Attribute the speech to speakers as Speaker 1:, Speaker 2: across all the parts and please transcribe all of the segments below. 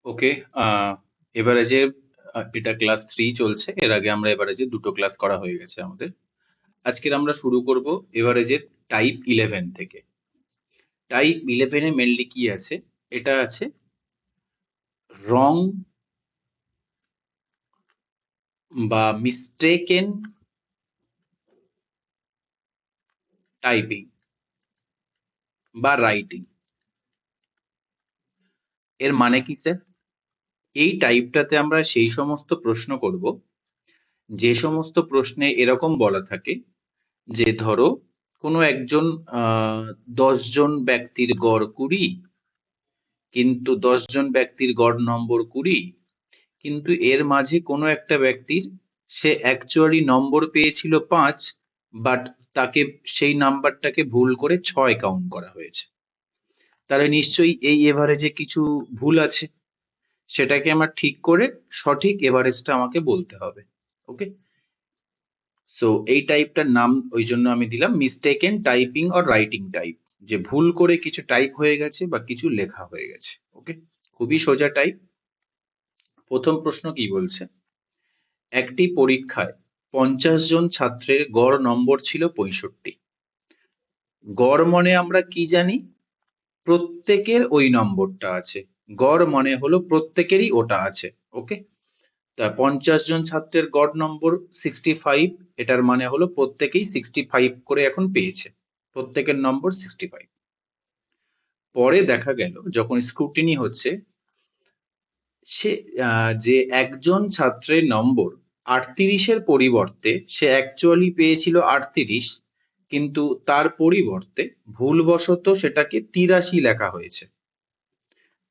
Speaker 1: ওকে। এভারেজে এটা ক্লাস 3 চলছে। এর আগে আমরা এভারেজে দুটো ক্লাস করা হয়ে গেছে আমাদের। আজকের আমরা শুরু করব এভারেজের টাইপ 11 থেকে। টাইপ 11 এ মেনলি কি আছে? এটা আছে রং বা মিস্টেকেন টাইপিং বা রাইটিং। এর মানে কি স্যার? এই টাইপটাতে আমরা সেই সমস্ত প্রশ্ন করব যে সমস্ত প্রশ্নে এরকম বলা থাকে যে ধরো কোনো একজন 10 জন ব্যক্তির গড় 20, কিন্তু 10 জন ব্যক্তির গড় নম্বর 20, কিন্তু এর মাঝে কোনো একটা ব্যক্তির সে অ্যাকচুয়ালি নম্বর পেয়েছিল 5, বাট তাকে সেই নাম্বারটাকে ভুল করে 6 কাউন্ট করা হয়েছে। তাহলে নিশ্চয়ই এই এভারেজে কিছু ভুল আছে, সেটাকে আমার ঠিক করে সঠিক এভারেজটা আমাকে বলতে হবে। ওকে, সো এই টাইপটার নাম ওই জন্য আমি দিলাম mistaken typing or writing type, যে ভুল করে কিছু টাইপ হয়ে গেছে বা কিছু লেখা হয়ে গেছে। ওকে, খুবই সোজা টাইপ। প্রথম প্রশ্ন কি বলছে? একটি পরীক্ষায় 50 জন ছাত্রের গড় নম্বর ছিল 65। গড় মানে আমরা কি জানি? প্রত্যেকের ওই নম্বরটা আছে। গড় মানে হলো প্রত্যেকেরই ওটা আছে। ওকে, তা 50 জন ছাত্রের গড় নম্বর 65, এটার মানে হলো প্রত্যেকেই 65 করে এখন পেয়েছে, প্রত্যেকের নম্বর 65। পরে দেখা গেল যখন স্ক্রুটিনি হচ্ছে, সে যে একজন ছাত্রের নম্বর 38-এর পরিবর্তে সে অ্যাকচুয়ালি পেয়েছিল 38, কিন্তু তার পরিবর্তে ভুলবশত সেটাকে 83 লেখা হয়েছে।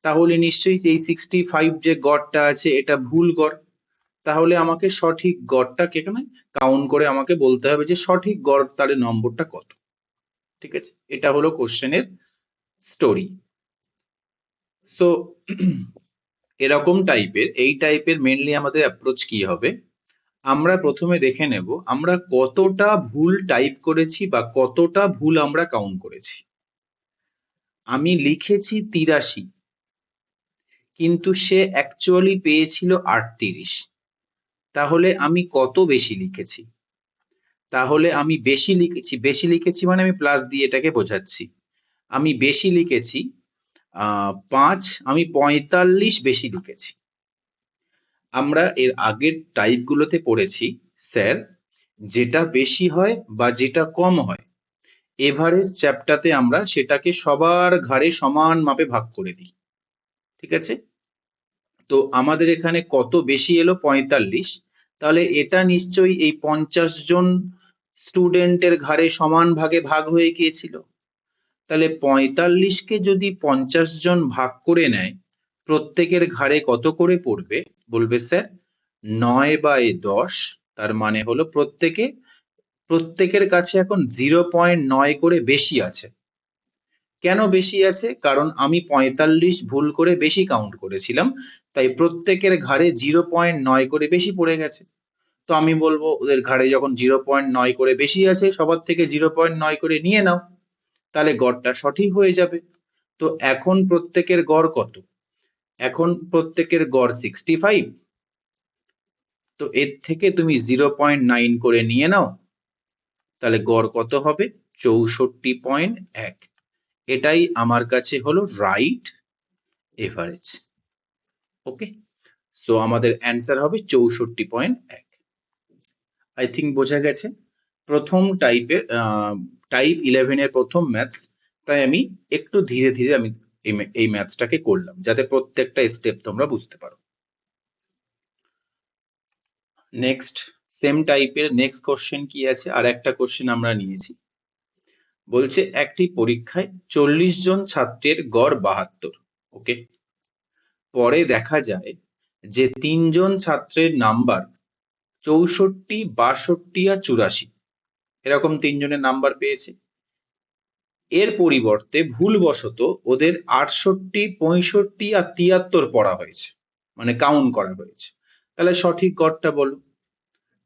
Speaker 1: তাহলে নিশ্চয়ই এই 65 যে গড়টা আছে এটা ভুল গড়। তাহলে আমাকে সঠিক গড়টাকে এখানে কাউন্ট করে আমাকে বলতে হবে যে সঠিক গড় তার নম্বরটা কত। ঠিক আছে, এটা হলো কোশ্চেনের স্টোরি। সো এরকম টাইপের, এই টাইপের মেনলি আমাদের অ্যাপ্রোচ কি হবে? আমরা প্রথমে দেখে নেব আমরা কতটা ভুল টাইপ করেছি বা কতটা ভুল আমরা কাউন্ট করেছি। আমি লিখেছি 83, কিন্তু সে অ্যাকচুয়ালি পেয়েছিল 38। তাহলে আমি কত বেশি লিখেছি? তাহলে আমি বেশি লিখেছি মানে আমি প্লাস দিয়ে এটাকে বোঝাচ্ছি। আমি বেশি লিখেছি 5, আমি 45 বেশি লিখেছি। আমরা এর আগের টাইপগুলোতে পড়েছি স্যার, যেটা বেশি হয় বা যেটা কম হয়, এভারেজ চ্যাপ্টারতে আমরা সেটাকে সবার ঘাড়ে সমান মাপে ভাগ করে দিই। ঠিক আছে, তো আমাদের এখানে কত বেশি এলো? 45। তাহলে এটা নিশ্চয়ই এই 50 জন স্টুডেন্টের ঘাড়ে সমান ভাগে ভাগ হয়ে গিয়েছিল। তাহলে 45কে যদি 50 জন ভাগ করে নেয়, প্রত্যেকের ঘাড়ে কত করে পড়বে? বলবে স্যার 9/10। তার মানে হলো প্রত্যেকের কাছে এখন 0.9 করে বেশি আছে। কেন বেশি আছে? কারণ আমি 45 ভুল করে বেশি কাউন্ট করেছিলাম, তাই প্রত্যেকের ঘাড়ে 0.9 করে বেশি পড়ে গেছে। তো আমি বলবো ওদের ঘাড়ে যখন 0.9 করে বেশি আছে, সবার থেকে 0.9 করে নিয়ে নাও, তাহলে গড়টা সঠিক হয়ে যাবে। তো এখন প্রত্যেকের গড় কত? এখন প্রত্যেকের গড় 65। তো এর থেকে তুমি 0.9 করে নিয়ে নাও, তাহলে গড় কত হবে? 64.1। এটাই আমার কাছে হলো রাইট এভারেজ। ওকে, সো আমাদের অ্যান্সার হবে 64.1। আই থিঙ্ক বোঝা গেছে। প্রথম টাইপের টাইপ 11 এর প্রথম ম্যাথস, তাই আমি একটু ধীরে ধীরে আমি এই ম্যাথসটাকে করলাম যাতে প্রত্যেকটা স্টেপ তোমরা বুঝতে পারো। নেক্সট সেম টাইপের নেক্সট কোশ্চেন কি আছে? আর একটা কোশ্চেন আমরা নিয়েছি, বলছে একটি পরীক্ষায় 40 জন ছাত্রের গড় 72। ওকে, পরে দেখা যায় যে 3 জন ছাত্রের নাম্বার 64, 62 আর 84, এরকম 3 জনের নাম্বার পেয়েছে। এর পরিবর্তে ভুলবশত ওদের 68, 65 আর 73 পড়া হয়েছে, মানে কাউন্ট করা হয়েছে। তাহলে সঠিক গড়টা বলো।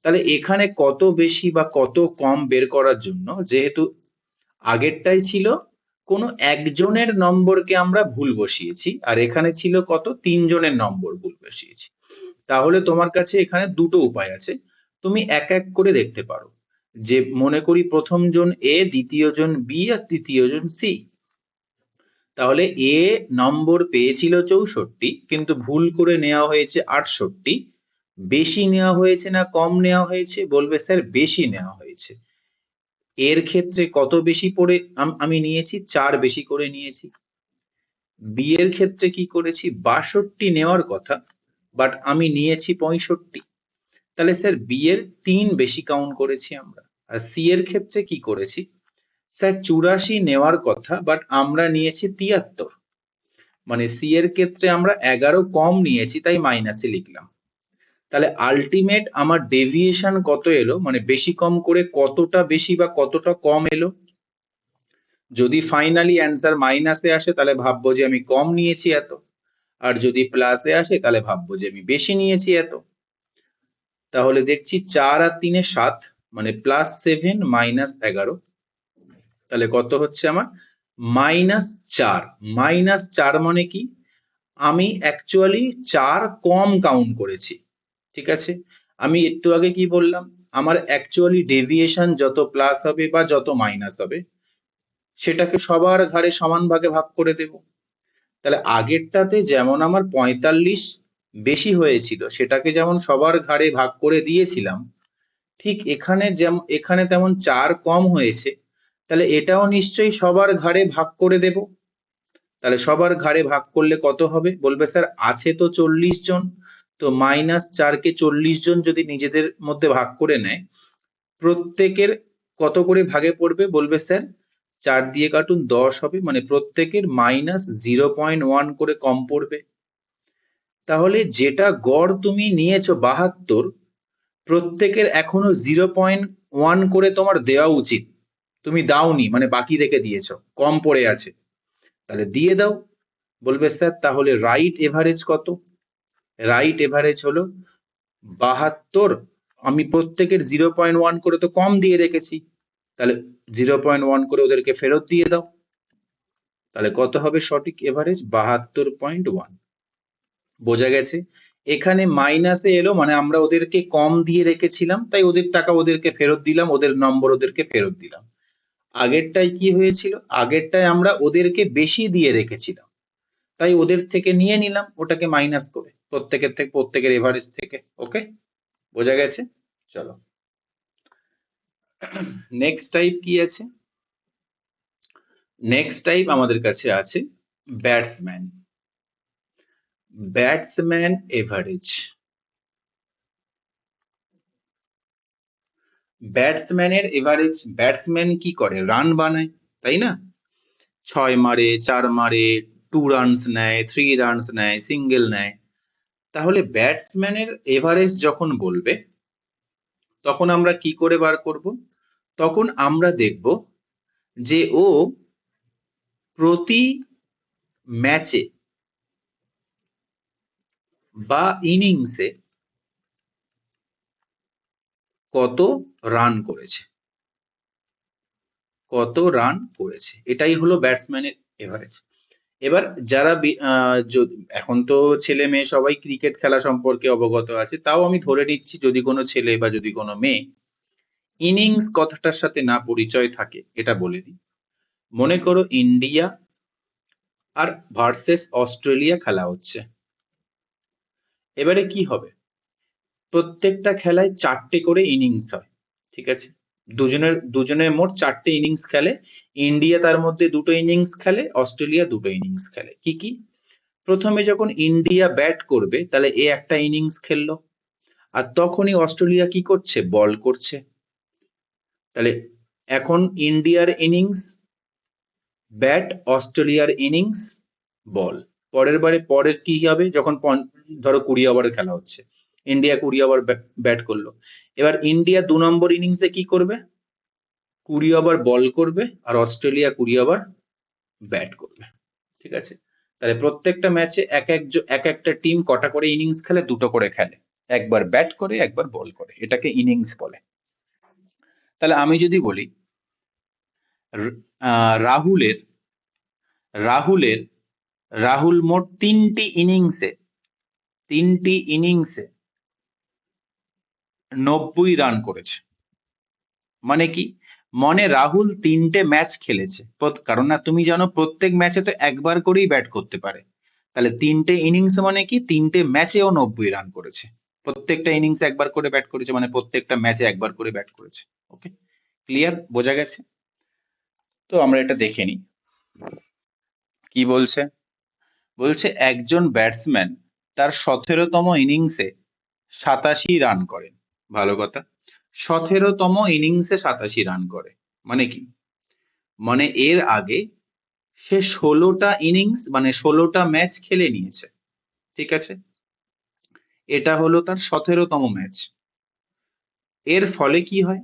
Speaker 1: তাহলে এখানে কত বেশি বা কত কম বের করার জন্য, যেহেতু আগেরটাই ছিল কোনো একজনের নম্বরকে আমরা ভুল বসিয়েছি, আর এখানে ছিল কত, 3 জনের নম্বর ভুল বসিয়েছি। তাহলে তোমার কাছে এখানে দুটো উপায় আছে, তুমি এক এক করে দেখতে পারো। যে মনে করি প্রথম জন এ, দ্বিতীয় জন বি, আর তৃতীয় জন সি। তাহলে এ নম্বর পেয়েছিল 64, কিন্তু ভুল করে নেওয়া হয়েছে 68। বেশি নেওয়া হয়েছে না কম নেওয়া হয়েছে? বলবে স্যার বেশি নেওয়া হয়েছে। এর ক্ষেত্রে কত বেশি পড়ে আমি নিয়েছি? 4 বেশি করে নিয়েছি। বি এর ক্ষেত্রে কি করেছি? 62 নেওয়ার কথা, বাট আমি নিয়েছি 65। তাহলে স্যার বি এর 3 বেশি কাউন্ট করেছি আমরা। আর সি এর ক্ষেত্রে কি করেছি? স্যার 84 নেওয়ার কথা, বাট আমরা নিয়েছি 73। মানে সি এর ক্ষেত্রে আমরা 11 কম নিয়েছি, তাই মাইনাসে লিখলাম। তাহলে আলটিমেট আমার ডেভিয়েশন কত এলো, মানে বেশি কম করে কতটা বেশি বা কতটা কম এলো? যদি ফাইনালি অ্যান্সার মাইনাসে আসে তাহলে ভাববো যে আমি কম নিয়েছি এত, আর যদি প্লাসে আসে তাহলে ভাববো যে আমি বেশি নিয়েছি এত। তাহলে দেখছি 4 আর 3 7, মানে +7 -11। তাহলে কত হচ্ছে আমার? -4। -4 মানে কি? আমি অ্যাকচুয়ালি 4 কম কাউন্ট করেছি। ঠিক আছে, আমি একটু আগে কি বললাম, আমার অ্যাকচুয়ালি ডেভিয়েশন যত প্লাস হবে বা যত মাইনাস হবে সেটাকে সবার ঘাড়ে সমান ভাগে ভাগ করে দেব। তাহলে আগেরটাতে যেমন আমার 45 বেশি হয়েছিল, সেটাকে যেমন সবার ঘাড়ে ভাগ করে দিয়েছিলাম, ঠিক এখানে তেমন 4 কম হয়েছে, তাহলে এটাও নিশ্চয়ই সবার ঘাড়ে ভাগ করে দেব। তাহলে সবার ঘাড়ে ভাগ করলে কত হবে? বলবে স্যার আছে তো 40 জন, তো -4 কে 40 জন যদি নিজেদের মধ্যে ভাগ করে নেয়, প্রত্যেকের কত করে ভাগে পড়বে? বলবে স্যার 4 দিয়ে কাটুন 10 হবে, মানে প্রত্যেকের -0.1 করে কম পড়বে। তাহলে যেটা গড় তুমি নিয়েছো 72, প্রত্যেকের এখনো 0.1 করে তোমার দেওয়া উচিত, তুমি দাওনি, মানে বাকি রেখে দিয়েছো, কম পড়ে আছে, তাহলে দিয়ে দাও। বলবে স্যার তাহলে রাইট এভারেজ কত? রাইট এভারেজ হলো 72, আমি প্রত্যেকের 0.1 করে তো কম দিয়ে রেখেছি, তাহলে 0.1 করে ওদেরকে ফেরত দিয়ে দাও। তাহলে কত হবে সঠিক এভারেজ? 72.1। বোঝা গেছে? এখানে মাইনাসে এলো মানে আমরা ওদেরকে কম দিয়ে রেখেছিলাম, তাই ওদের টাকা ওদেরকে ফেরত দিলাম, ওদের নম্বর ওদেরকে ফেরত দিলাম। আগেরটায় কি হয়েছিল? আগেরটায় আমরা ওদেরকে বেশি দিয়ে রেখেছিলাম, তাই ওদের থেকে নিয়ে নিলাম ওটাকে মাইনাস করে, প্রত্যেকের এভারেজ থেকে। ওকে, বোঝা গেছে? চলো নেক্সট টাইপ কি আছে? নেক্সট টাইপ আমাদের কাছে আছে ব্যাটসম্যান। Batsman average. ব্যাটসম্যানের এভারেজ, ব্যাটসম্যান কি করে? রান বানায়, তাই না? 6 মারে, 4 মারে, 2 রানস নেয়, 3 রানস নেয়, সিঙ্গেল নেয়। তাহলে ব্যাটসম্যানের এভারেজ যখন বলবে, তখন আমরা কি করে বার করব? তখন আমরা দেখব যে ও প্রতি ম্যাচে বা ইনিংসে কত রান করেছে, কত রান করেছে, এটাই হলো ব্যাটসম্যানের এভারেজ। এবার যারা এখন তো ছেলে মেয়ে সবাই ক্রিকেট খেলা সম্পর্কে অবগত আছে, তাও আমি ধরে নিচ্ছি যদি কোনো ছেলে বা যদি কোনো মেয়ে ইনিংস কথাটার সাথে না পরিচয় থাকে, এটা বলে দিই। মনে করো ইন্ডিয়া আর ভার্সেস অস্ট্রেলিয়া খেলা হচ্ছে। এবারে কি হবে? প্রত্যেকটা খেলায় 4টে করে ইনিংস হয়, ঠিক আছে? দুজনের মোট 4টে ইনিংস খেলে। ইন্ডিয়া তার মধ্যে 2টো ইনিংস খেলে, অস্ট্রেলিয়া 2টো ইনিংস খেলে। কি কি? প্রথমে যখন ইন্ডিয়া ব্যাট করবে, তাহলে এ একটা ইনিংস খেললো, আর তখনই অস্ট্রেলিয়া কি করছে? বল করছে। তাহলে এখন ইন্ডিয়ার ইনিংস ব্যাট, অস্ট্রেলিয়ার ইনিংস বল। পরের কি হবে? যখন ধরো 20 ওভারের খেলা হচ্ছে, ইন্ডিয়া 20 ওভার ব্যাট করলো, এবার ইন্ডিয়া 2 নম্বর ইনিংসে কি করবে? 20 ওভার বল করবে, আর অস্ট্রেলিয়া 20 ওভার ব্যাট করবে। ঠিক আছে? তাহলে প্রত্যেকটা ম্যাচে এক একটা টিম কটা করে ইনিংস খেলে? 2টো করে খেলে, একবার ব্যাট করে একবার বল করে, এটাকে ইনিংস বলে। তাহলে আমি যদি বলি রাহুলের রাহুল মোট তিনটি ইনিংসে 90 রান করেছে। মানে কি? মানে রাহুল 3টে ম্যাচ খেলেছে, কারণ না তুমি জানো প্রত্যেক ম্যাচে তো একবার করেই ব্যাট করতে পারে। তাহলে 3টে ইনিংস মানে কি 3টে ম্যাচেও 90 রান করেছে। প্রত্যেকটা ইনিংসে একবার করে ব্যাট করেছে, মানে প্রত্যেকটা ম্যাচে একবার করে ব্যাট করেছে। ওকে, ক্লিয়ার? বোঝা গেছে? তো আমরা এটা দেখে নিই কি বলছে। বলছে একজন ব্যাটসম্যান তার 17তম ইনিংসে 87 রান করেন। ভালো কথা, 17তম ইনিংসে 87 রান করে মানে কি? মানে এর আগে সে 16টা ইনিংস মানে 16টা ম্যাচ খেলে নিয়েছে। ঠিক আছে, এটা হলো তার 17তম ম্যাচ। এর ফলে কি হয়?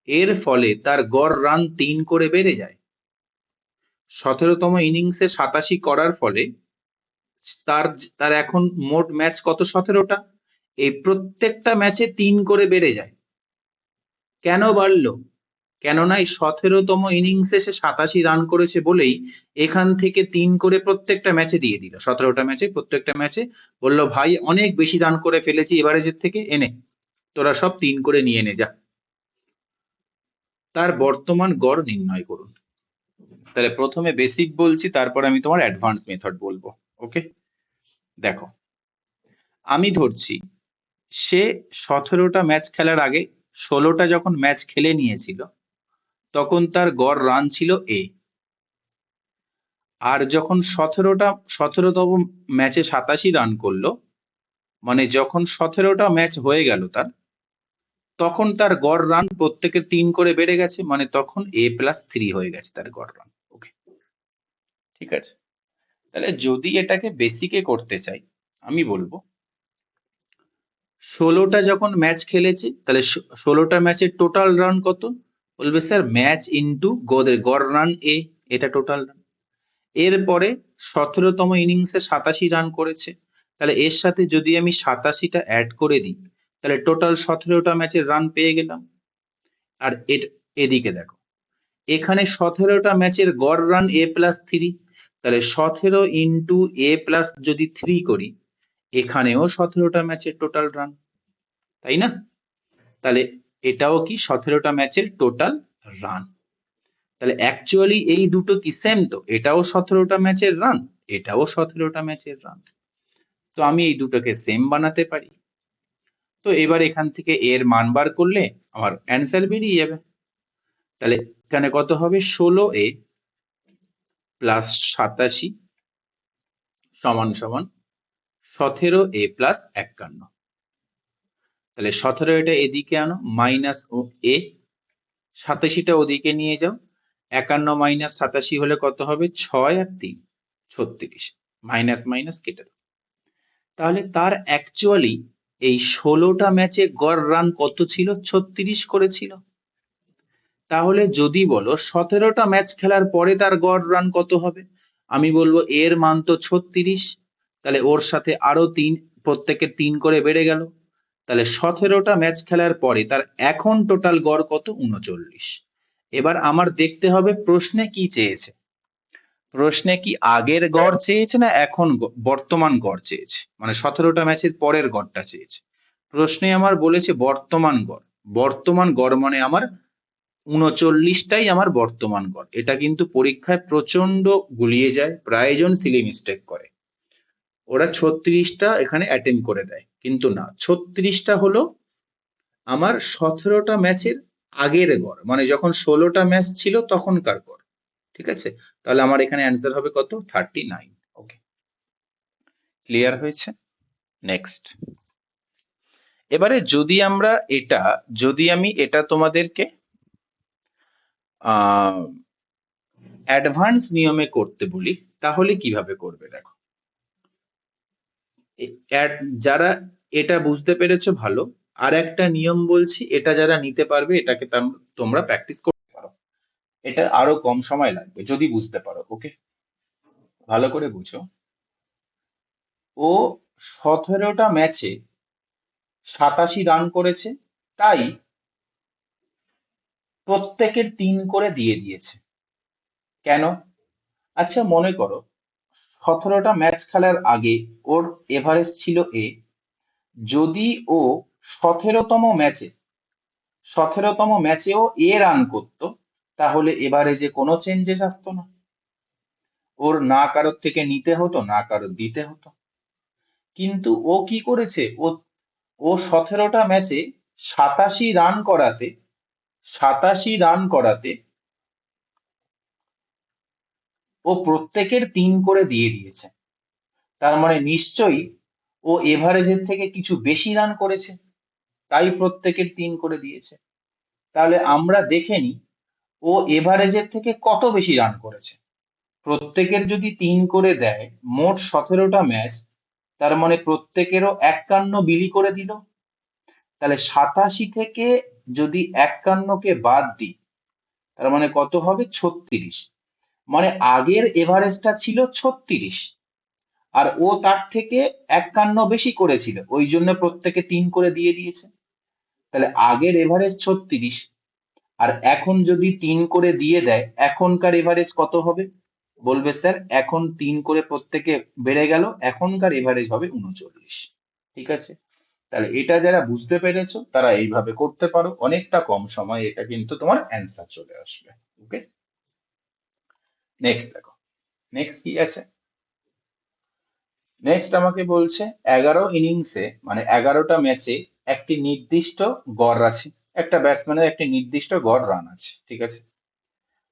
Speaker 1: এর ফলে তার গড় রান 3 করে বেড়ে যায়। 17তম ইনিংসে 87 করার ফলে তার তার এখন মোট ম্যাচ কত? 17টা। এই প্রত্যেকটা ম্যাচে 3 করে বেড়ে যায়। কেন বাড়লো? কেননা এই 17তম ইনিংসে সে 87 রান করেছে বলেই এখান থেকে 3 করে প্রত্যেকটা ম্যাচে দিয়ে দিল। 17টা ম্যাচে প্রত্যেকটা ম্যাচে বলল, ভাই অনেক বেশি রান করে ফেলেছি এভারেজের থেকে, এনে তোরা সব 3 করে নিয়ে নে যা। তার বর্তমান গড় নির্ণয় করুন। তাহলে প্রথমে বেসিক বলছি, তারপর আমি তোমার অ্যাডভান্স মেথড বলবো। ওকে, দেখো আমি ধরছি সে 17টা ম্যাচ খেলার আগে 16টা যখন ম্যাচ খেলে নিয়েছিল তখন তার গড় রান ছিল এ। আর যখন 17তম ম্যাচে 87 রান করলো, মানে যখন 17টা ম্যাচ হয়ে গেল তার, তখন তার গড় রান প্রত্যেকের 3 করে বেড়ে গেছে, মানে তখন A+3 হয়ে গেছে তার গড় রান। ওকে, ঠিক আছে। তাহলে যদি এটাকে বেসিকে করতে চাই, আমি বলবো 16টা যখন ম্যাচ খেলেছে তাহলে 16টা ম্যাচের টোটাল রান কত? বলবে স্যার ম্যাচ ইন্টু গড় রান এ, এটা টোটাল রান। এরপরে 17তম ইনিংসে 87 রান করেছে, তাহলে এর সাথে যদি আমি 87টা অ্যাড করে দিই তাহলে টোটাল 17টা ম্যাচের রান পেয়ে গেলাম। আর এদিকে দেখো, এখানে 17টা ম্যাচের গড় রান A+3, তাহলে 17 ইন্টু A+ যদি 3 করি, এখানেও 17টা ম্যাচের টোটাল রান, তাই না? তাহলে এটাও কি 17টা ম্যাচের টোটাল রান। তাহলে অ্যাকচুয়ালি এই দুটো কি সেম? তো এটাও 17টা ম্যাচের রান, এটাও 17টা ম্যাচের রান। তো আমি এই দুটোকে সেম বানাতে পারি। তো এবার এখান থেকে এর মান বার করলে আমার অ্যান্সার বেরিয়ে যাবে। তাহলে এখানে কত হবে? 16A প্লাস 87 সমান সমান 17A প্লাস 51। তাহলে 17 এটা এদিকে আনো, মাইনাস এ, 87টা ওদিকে নিয়ে যাও, 51 মাইনাস 87 হলে কত হবে? 6 আর 3 36, মাইনাস মাইনাস কেটে দাও। তাহলে তার অ্যাকচুয়ালি এই 16টা ম্যাচে গড় রান কত ছিল? 36 করেছিল। তাহলে যদি বলো 17টা ম্যাচ খেলার পরে তার গড় রান কত হবে, আমি বলবো এর মান তো 36, তাহলে ওর সাথে আরো 3, প্রত্যেকের 3 করে বেড়ে গেল। তাহলে 17টা ম্যাচ খেলার পরে তার এখন টোটাল গড় কত? 39। এবার আমার দেখতে হবে প্রশ্নে কি চেয়েছে। প্রশ্নে কি আগের গড় চেয়েছে না এখন বর্তমান গড় চেয়েছে? মানে 17টা ম্যাচের পরের গড়টা চেয়েছে। প্রশ্নে আমার বলেছে বর্তমান গড়। বর্তমান গড় মানে আমার 39টাই আমার বর্তমান গড়। এটা কিন্তু পরীক্ষায় প্রচন্ড গুলিয়ে যায়, প্রায়জন সিলি মিস্টেক করে। ওরা 36টা এখানে অ্যাটেন্ড করে দেয়, কিন্তু না, 36টা হলো আমার 17টা ম্যাচের আগের গড়, মানে যখন 16টা ম্যাচ ছিল তখনকার গড়। ঠিক আছে, তাহলে আমার এখানে অ্যান্সার হবে কত? 39। ওকে, ক্লিয়ার হয়েছে? নেক্সট, এবারে যদি আমি এটা তোমাদেরকে অ্যাডভান্স নিয়মে করতে বলি তাহলে কিভাবে করবে? দেখো, যারা এটা বুঝতে পেরেছো ভালো, আর একটা নিয়ম বলছি, এটা যারা নিতে পারবে এটাকে তোমরা প্র্যাকটিস করতে পারো। এটা আরো কম সময় লাগবে যদি বুঝতে পারো। ওকে, ভালো করে বুঝো। ও 17টা ম্যাচে 87 রান করেছে, তাই প্রত্যেকের 3 করে দিয়ে দিয়েছে। কেন? আচ্ছা মনে করো 17টা ম্যাচ খেলার আগে ওর এভারেজ ছিল এ, যদি ও 17তম ম্যাচে 17তম ম্যাচেও এ রান করতো, তাহলে এভারেজে কোনো চেঞ্জেস আসতো না। ওর না কারোর থেকে নিতে হতো না কারোর দিতে হতো। কিন্তু ও কি করেছে, ও ও 17টা ম্যাচে 87 রান করাতে ও প্রত্যেকের 3 করে দিয়ে দিয়েছে। তার মানে নিশ্চয়ই ও এভারেজের থেকে কিছু বেশি রান করেছে, তাই প্রত্যেকের 3 করে দিয়েছে। তাহলে আমরা দেখে নিই ও এভারেজের থেকে কত বেশি রান করেছে। প্রত্যেকের যদি 3 করে দেয়, মোট 17টা ম্যাচ, তার মানে প্রত্যেকেরও 51 বিলি করে দিল। তাহলে 87 থেকে যদি 51কে বাদ দিই, তার মানে কত হবে 36। মানে আগের এভারেজটা ছিল 36, আর ও তার থেকে 51 বেশি করেছিল, ওই জন্য প্রত্যেকে 3 করে দিয়ে দিয়েছে। তাহলে আগের এভারেজ 36, আর এখন যদি 3 করে দিয়ে দেয়, এখনকার এভারেজ কত হবে? বলবে স্যার এখন 3 করে প্রত্যেকে বেড়ে গেল, এখনকার এভারেজ হবে 39। ঠিক আছে, তাহলে এটা যারা বুঝতে পেরেছো তারা এইভাবে করতে পারো, অনেকটা কম সময়ে এটা কিন্তু তোমার অ্যান্সার চলে আসবে। ওকে, নেক্সট দেখো, নেক্সট কি আছে। নেক্সট আমাকে বলছে 11 ইনিংসে মানে 11টা ম্যাচে একটি নির্দিষ্ট গড় আছে, একটা ব্যাটসম্যানের একটি নির্দিষ্ট গড় রান আছে, ঠিক আছে।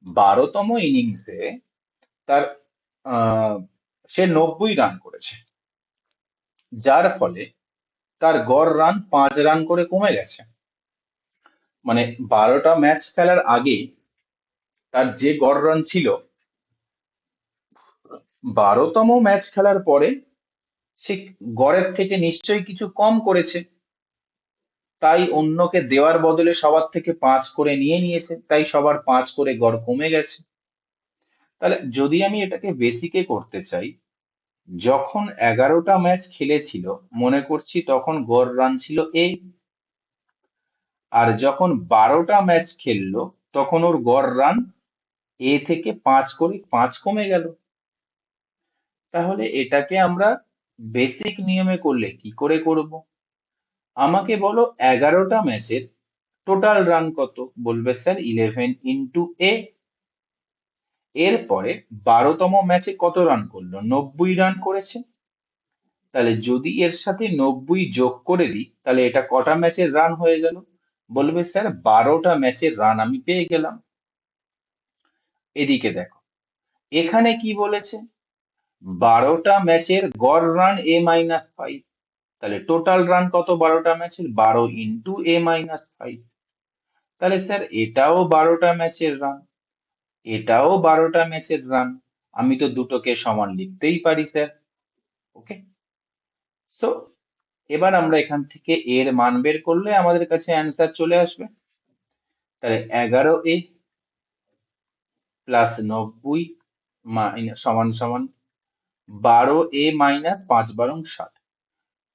Speaker 1: 12তম ইনিংসে তার আহ, সে 90 রান করেছে, যার ফলে তার গড় রান 5 রান করে কমে গেছে। মানে 12টা ম্যাচ খেলার আগে তার যে গড় রান ছিল, 12তম ম্যাচ খেলার পরে সে গড়ের থেকে নিশ্চয়ই কিছু কম করেছে, তাই অন্যকে দেওয়ার বদলে সবার থেকে 5 করে নিয়ে নিয়েছে, তাই সবার 5 করে গড় কমে গেছে। তাহলে যদি আমি এটাকে বেসিকে করতে চাই, যখন 11টা ম্যাচ খেলেছিল, মনে করছি তখন গড় রান ছিল এ, আর যখন 12টা ম্যাচ খেললো তখন ওর গড় রান এ থেকে 5 করে 5 কমে গেল। তাহলে এটাকে আমরা বেসিক নিয়মে করলে কি করে করব? আমাকে বলো 11টা ম্যাচের টোটাল রান কত? বলবে স্যার 11 ইন্টু এ। এরপরে 12তম ম্যাচে কত রান করলো? 90 রান করেছে। তাহলে যদি এর সাথে 90 যোগ করে দিই, তাহলে এটা কটা ম্যাচের রান হয়ে গেল? বলবে স্যার 12টা ম্যাচের রান আমি পেয়ে গেলাম। এদিকে দেখো, এখানে কি বলেছে? 12টা ম্যাচের গড় রান a-5। তাহলে টোটাল রান কত 12টা ম্যাচের? 12 ইন্টু a-5। তাহলে স্যার এটাও 12টা ম্যাচের রান, এটাও 12টা ম্যাচের রান। আমি তো দুটোকে সমান লিখতেই পারি স্যার। ওকে, সো এবার আমরা এখান থেকে এর মান বের করলে আমাদের কাছে অ্যান্সার চলে আসবে। তাহলে 11a প্লাস 90 সমান সমান 12a মাইনাস 5 × 7।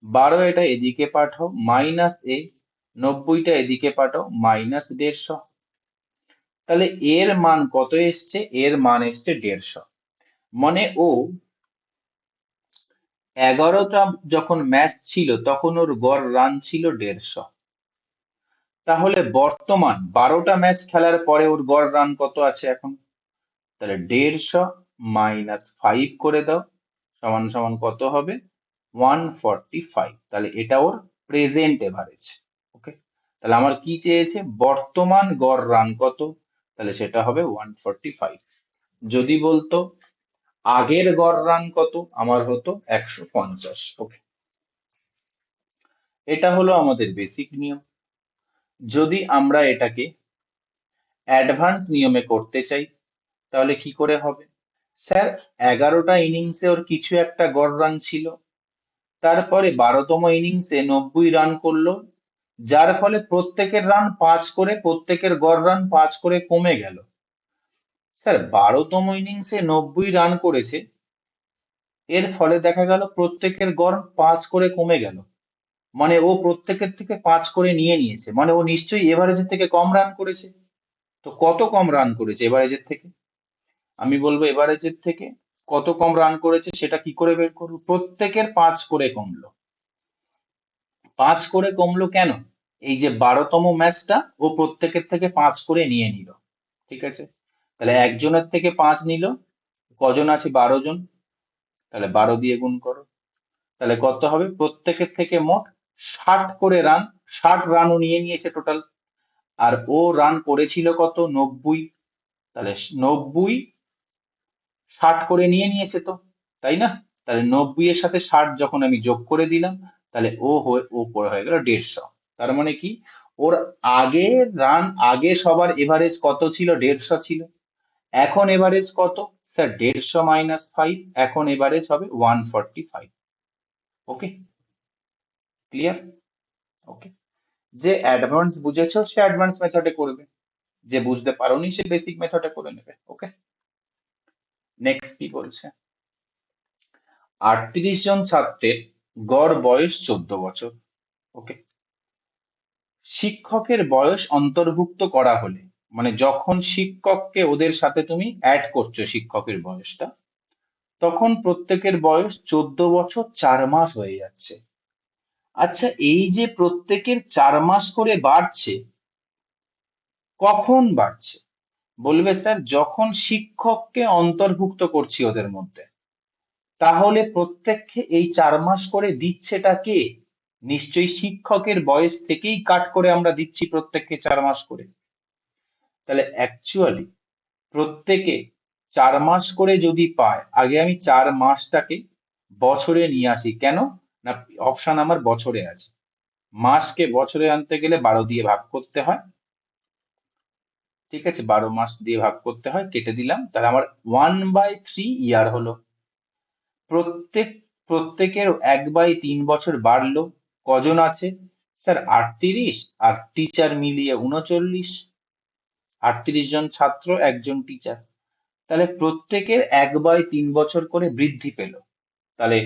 Speaker 1: 12 এটা এদিকে পাঠাও মাইনাস এ, 90টা এদিকে পাঠাও -150। তাহলে এর মান কত এসছে? এর মান এসছে 150। মানে ও 11টা যখন ম্যাচ ছিল তখন ওর গড় রান ছিল 150। তাহলে বর্তমান 12টা ম্যাচ খেলার পরে ওর গড় রান কত আছে এখন? তাহলে 150 -5 করে দাও, সমান সমান কত হবে? 145। তাহলে এটা ওর প্রেজেন্ট এভারেজ। ওকে, তাহলে আমার কি চেয়েছে? বর্তমান গড় রান কত? তাহলে সেটা হবে 145। যদি বলতো আগের গড় রান কত, আমার হতো 150। ওকে, এটা হলো আমাদের বেসিক নিয়ম। যদি আমরা এটাকে অ্যাডভান্স নিয়মে করতে চাই, তাহলে কি করে হবে? স্যার 11টা ইনিংসে ওর কিছু একটা গড় রান ছিল, তারপরে 12তম ইনিংসে 90 রান করলো, যার ফলে প্রত্যেকের রান 5 করে, প্রত্যেকের গড় রান 5 করে কমে গেল। স্যার 12তম ইনিংসে 90 রান করেছে, এর ফলে দেখা গেল প্রত্যেকের গড় 5 করে কমে গেল। মানে ও প্রত্যেকের থেকে 5 করে নিয়ে নিয়েছে, মানে ও নিশ্চয়ই এভারেজের থেকে কম রান করেছে। তো কত কম রান করেছে এভারেজের থেকে? আমি বলবো এভারেজের থেকে কত কম রান করেছে সেটা কি করে বের করবো? প্রত্যেকের 5 করে কমলো। 5 করে কমলো কেন? এই যে 12তম ম্যাচটা ও প্রত্যেকের থেকে 5 করে নিয়ে নিল। ঠিক আছে, তাহলে একজনের থেকে 5 নিল, কজন আছে? 12 জন, তাহলে 12 দিয়ে গুণ করো, তাহলে কত হবে? প্রত্যেকের থেকে মোট 60 করে রান, 60 রানও নিয়ে নিয়েছে টোটাল। আর ও রান করেছিল কত? 90। তাহলে 90 60 করে নিয়ে নিয়েছে তো, তাই না? তাহলে 90 এর সাথে 60 যখন আমি যোগ করে দিলাম, তাহলে ও পরে হয়ে গেল 150। তার মানে কি, ওর আগে রান, আগে সবার এভারেজ কত ছিল? 150 ছিল। এখন এভারেজ কত? স্যার 150 মাইনাস 5, এখন এভারেজ হবে 145। ওকে, ক্লিয়ার? ওকে, যে অ্যাডভান্স বুঝেছো সে অ্যাডভান্স মেথডে করবে, যে বুঝতে পারোনি সে বেসিক মেথডে করে নেবে। ওকে, নেক্সট কি বলছে? 38 জন ছাত্রের গড় বয়স 14 বছর। ওকে, শিক্ষকের বয়স অন্তর্ভুক্ত করা হলে, মানে যখন শিক্ষককে ওদের সাথে তুমি অ্যাড করছো শিক্ষকের বয়সটা, তখন প্রত্যেকের বয়স 14 বছর 4 মাস হয়ে যাচ্ছে। আচ্ছা, এই যে প্রত্যেকের 4 মাস করে বাড়ছে, কখন বাড়ছে? বলবে স্যার যখন শিক্ষককে অন্তর্ভুক্ত করছি ওদের মধ্যে। তাহলে প্রত্যেককে এই 4 মাস করে দিচ্ছেটা কে? নিশ্চয়ই শিক্ষকের বয়স থেকেই কাট করে আমরা দিচ্ছি প্রত্যেককে 4 মাস করে। তাহলে অ্যাকচুয়ালি প্রত্যেকে 4 মাস করে যদি পায়, আগে আমি 4 মাসটাকে বছরে নিয়ে আসি। কেন না? অপশন আমার বছরে আছে, মাসকে বছরে আনতে গেলে 12 দিয়ে ভাগ করতে হয়। ঠিক আছে, 12 মাস দিয়ে ভাগ করতে হয়, কেটে দিলাম, তাহলে আমার 1/3 ইয়ার হলো। প্রত্যেক প্রত্যেকের 1/3 বছর বাড়লো। কজন আছে? স্যার 38, আর টিচার মিলিয়ে 39। 38 জন ছাত্র, একজন টিচার, তাহলে প্রত্যেকের 1/3 বছর করে বৃদ্ধি পেল। তাহলে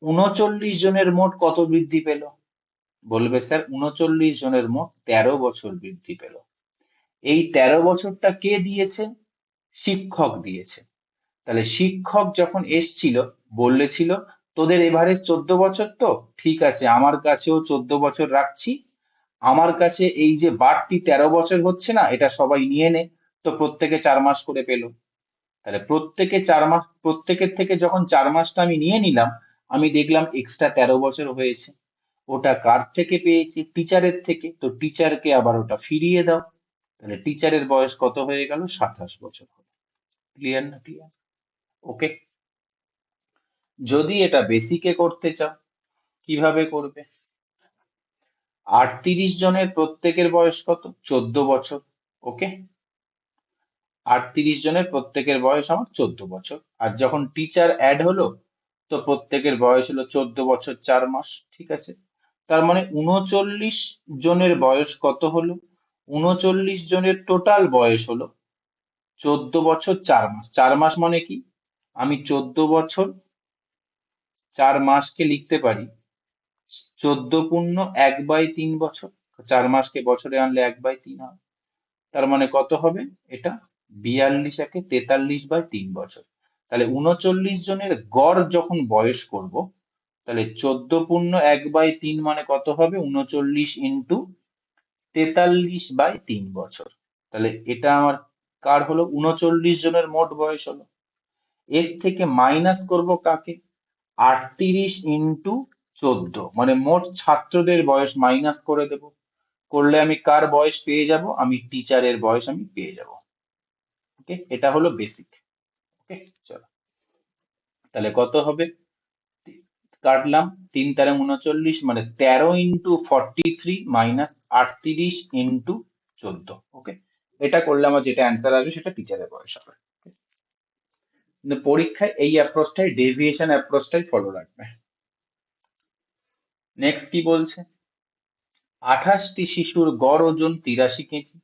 Speaker 1: 39 জনের মোট কত বৃদ্ধি পেল? বলবে স্যার 39 জনের মোট 13 বছর বৃদ্ধি পেল। এই 13 বছরটা কে দিয়েছে? শিক্ষক দিয়েছে। তাহলে শিক্ষক যখন এসছিল, বললেছিল তোদের এভারেজ 14 বছর, তো ঠিক আছে আমার কাছেও 14 বছর রাখছি, আমার কাছে এই যে বাড়তি 13 বছর হচ্ছে না, এটা সবাই নিয়ে নে। তো প্রত্যেকে 4 মাস করে পেলো। তাহলে প্রত্যেকে 4 মাস, প্রত্যেকের থেকে যখন 4 মাসটা আমি নিয়ে নিলাম, আমি দেখলাম এক্সট্রা 13 বছর হয়েছে। ওটা কার থেকে পেয়েছি? টিচারের থেকে। তো টিচারকে আবার ওটা ফিরিয়ে দাও, তাহলে টিচারের বয়স কত হয়ে গেল? 27 বছর। ক্লিয়ার না? ক্লিয়ার? ওকে, যদি এটা বেসিকে করতে চাও, কিভাবে করবে? 38 জনের প্রত্যেকের বয়স কত? 14 বছর। ওকে, 38 জনের প্রত্যেকের বয়স আমার 14 বছর, আর যখন টিচার অ্যাড হলো, তো প্রত্যেকের বয়স হলো 14 বছর 4 মাস। ঠিক আছে, তার মানে 39 জনের বয়স কত হলো? 39 জনের টোটাল বয়স হলো 14 বছর 4 মাস। 4 মাস মানে কি? আমি 14 বছর 4 মাসকে লিখতে পারি 14 × 1/3 বছর। 4 মাসকে বছরে আনলে 1/3 হয়। তার মানে কত হবে এটা? 42 একে 43/3 বছর। তাহলে 39 জনের গড় যখন বয়স করব, তাহলে 14 × 1/3 মানে কত হবে? 39 ইন্টু 43/3 বছর। তাহলে এটা আমার কার হলো? 39 জনের মোট বয়স হলো। এর থেকে মাইনাস করব কাকে? 38 ইন্টু 14, মানে মোট ছাত্রদের বয়স মাইনাস করে দেব। করলে আমি কার বয়স পেয়ে যাব? আমি টিচারের বয়স আমি পেয়ে যাব। ওকে, এটা হলো বেসিক। ওকে, চলো, তাহলে কত হবে? কাটলাম, 3 × 3 = 39, মানে 13 × 43 মাইনাস 38 ইন্টু 14। ওকে, এটা করলে আমার যেটা অ্যান্সার আসবে সেটা টিচারের বয়স হবে। কিন্তু পরীক্ষায় এই অ্যাপ্রোচটাই, ডেভিয়েশন অ্যাপ্রোচটাই ফলো রাখবে। নেক্সট কি বলছে? 28টি শিশুর গড় ওজন 83 কেজি।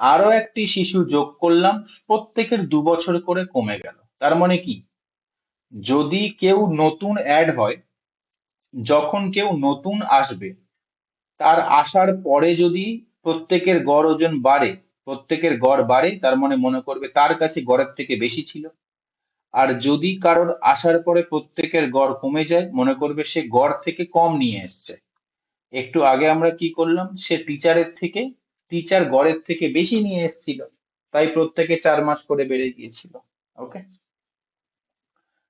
Speaker 1: আরো একটি শিশু যোগ করলাম, প্রত্যেকের 2 বছর করে কমে গেল। তার মানে কি, যদি কেউ নতুন অ্যাড হয়, যখন কেউ নতুন আসবে, তার আসার পরে যদি প্রত্যেকের গড় ওজন বাড়ে, প্রত্যেকের গড় বাড়ে, তার মানে মনে করবে তার কাছে গড়ের থেকে বেশি ছিল। আর যদি কারোর আসার পরে প্রত্যেকের গড় কমে যায়, মনে করবে সে গড় থেকে কম নিয়ে এসছে। একটু আগে আমরা কি করলাম, সে টিচার গড়ের থেকে বেশি নিয়ে এসেছিল, তাই প্রত্যেকে 4 মাস করে বেড়ে গিয়েছিল। ওকে,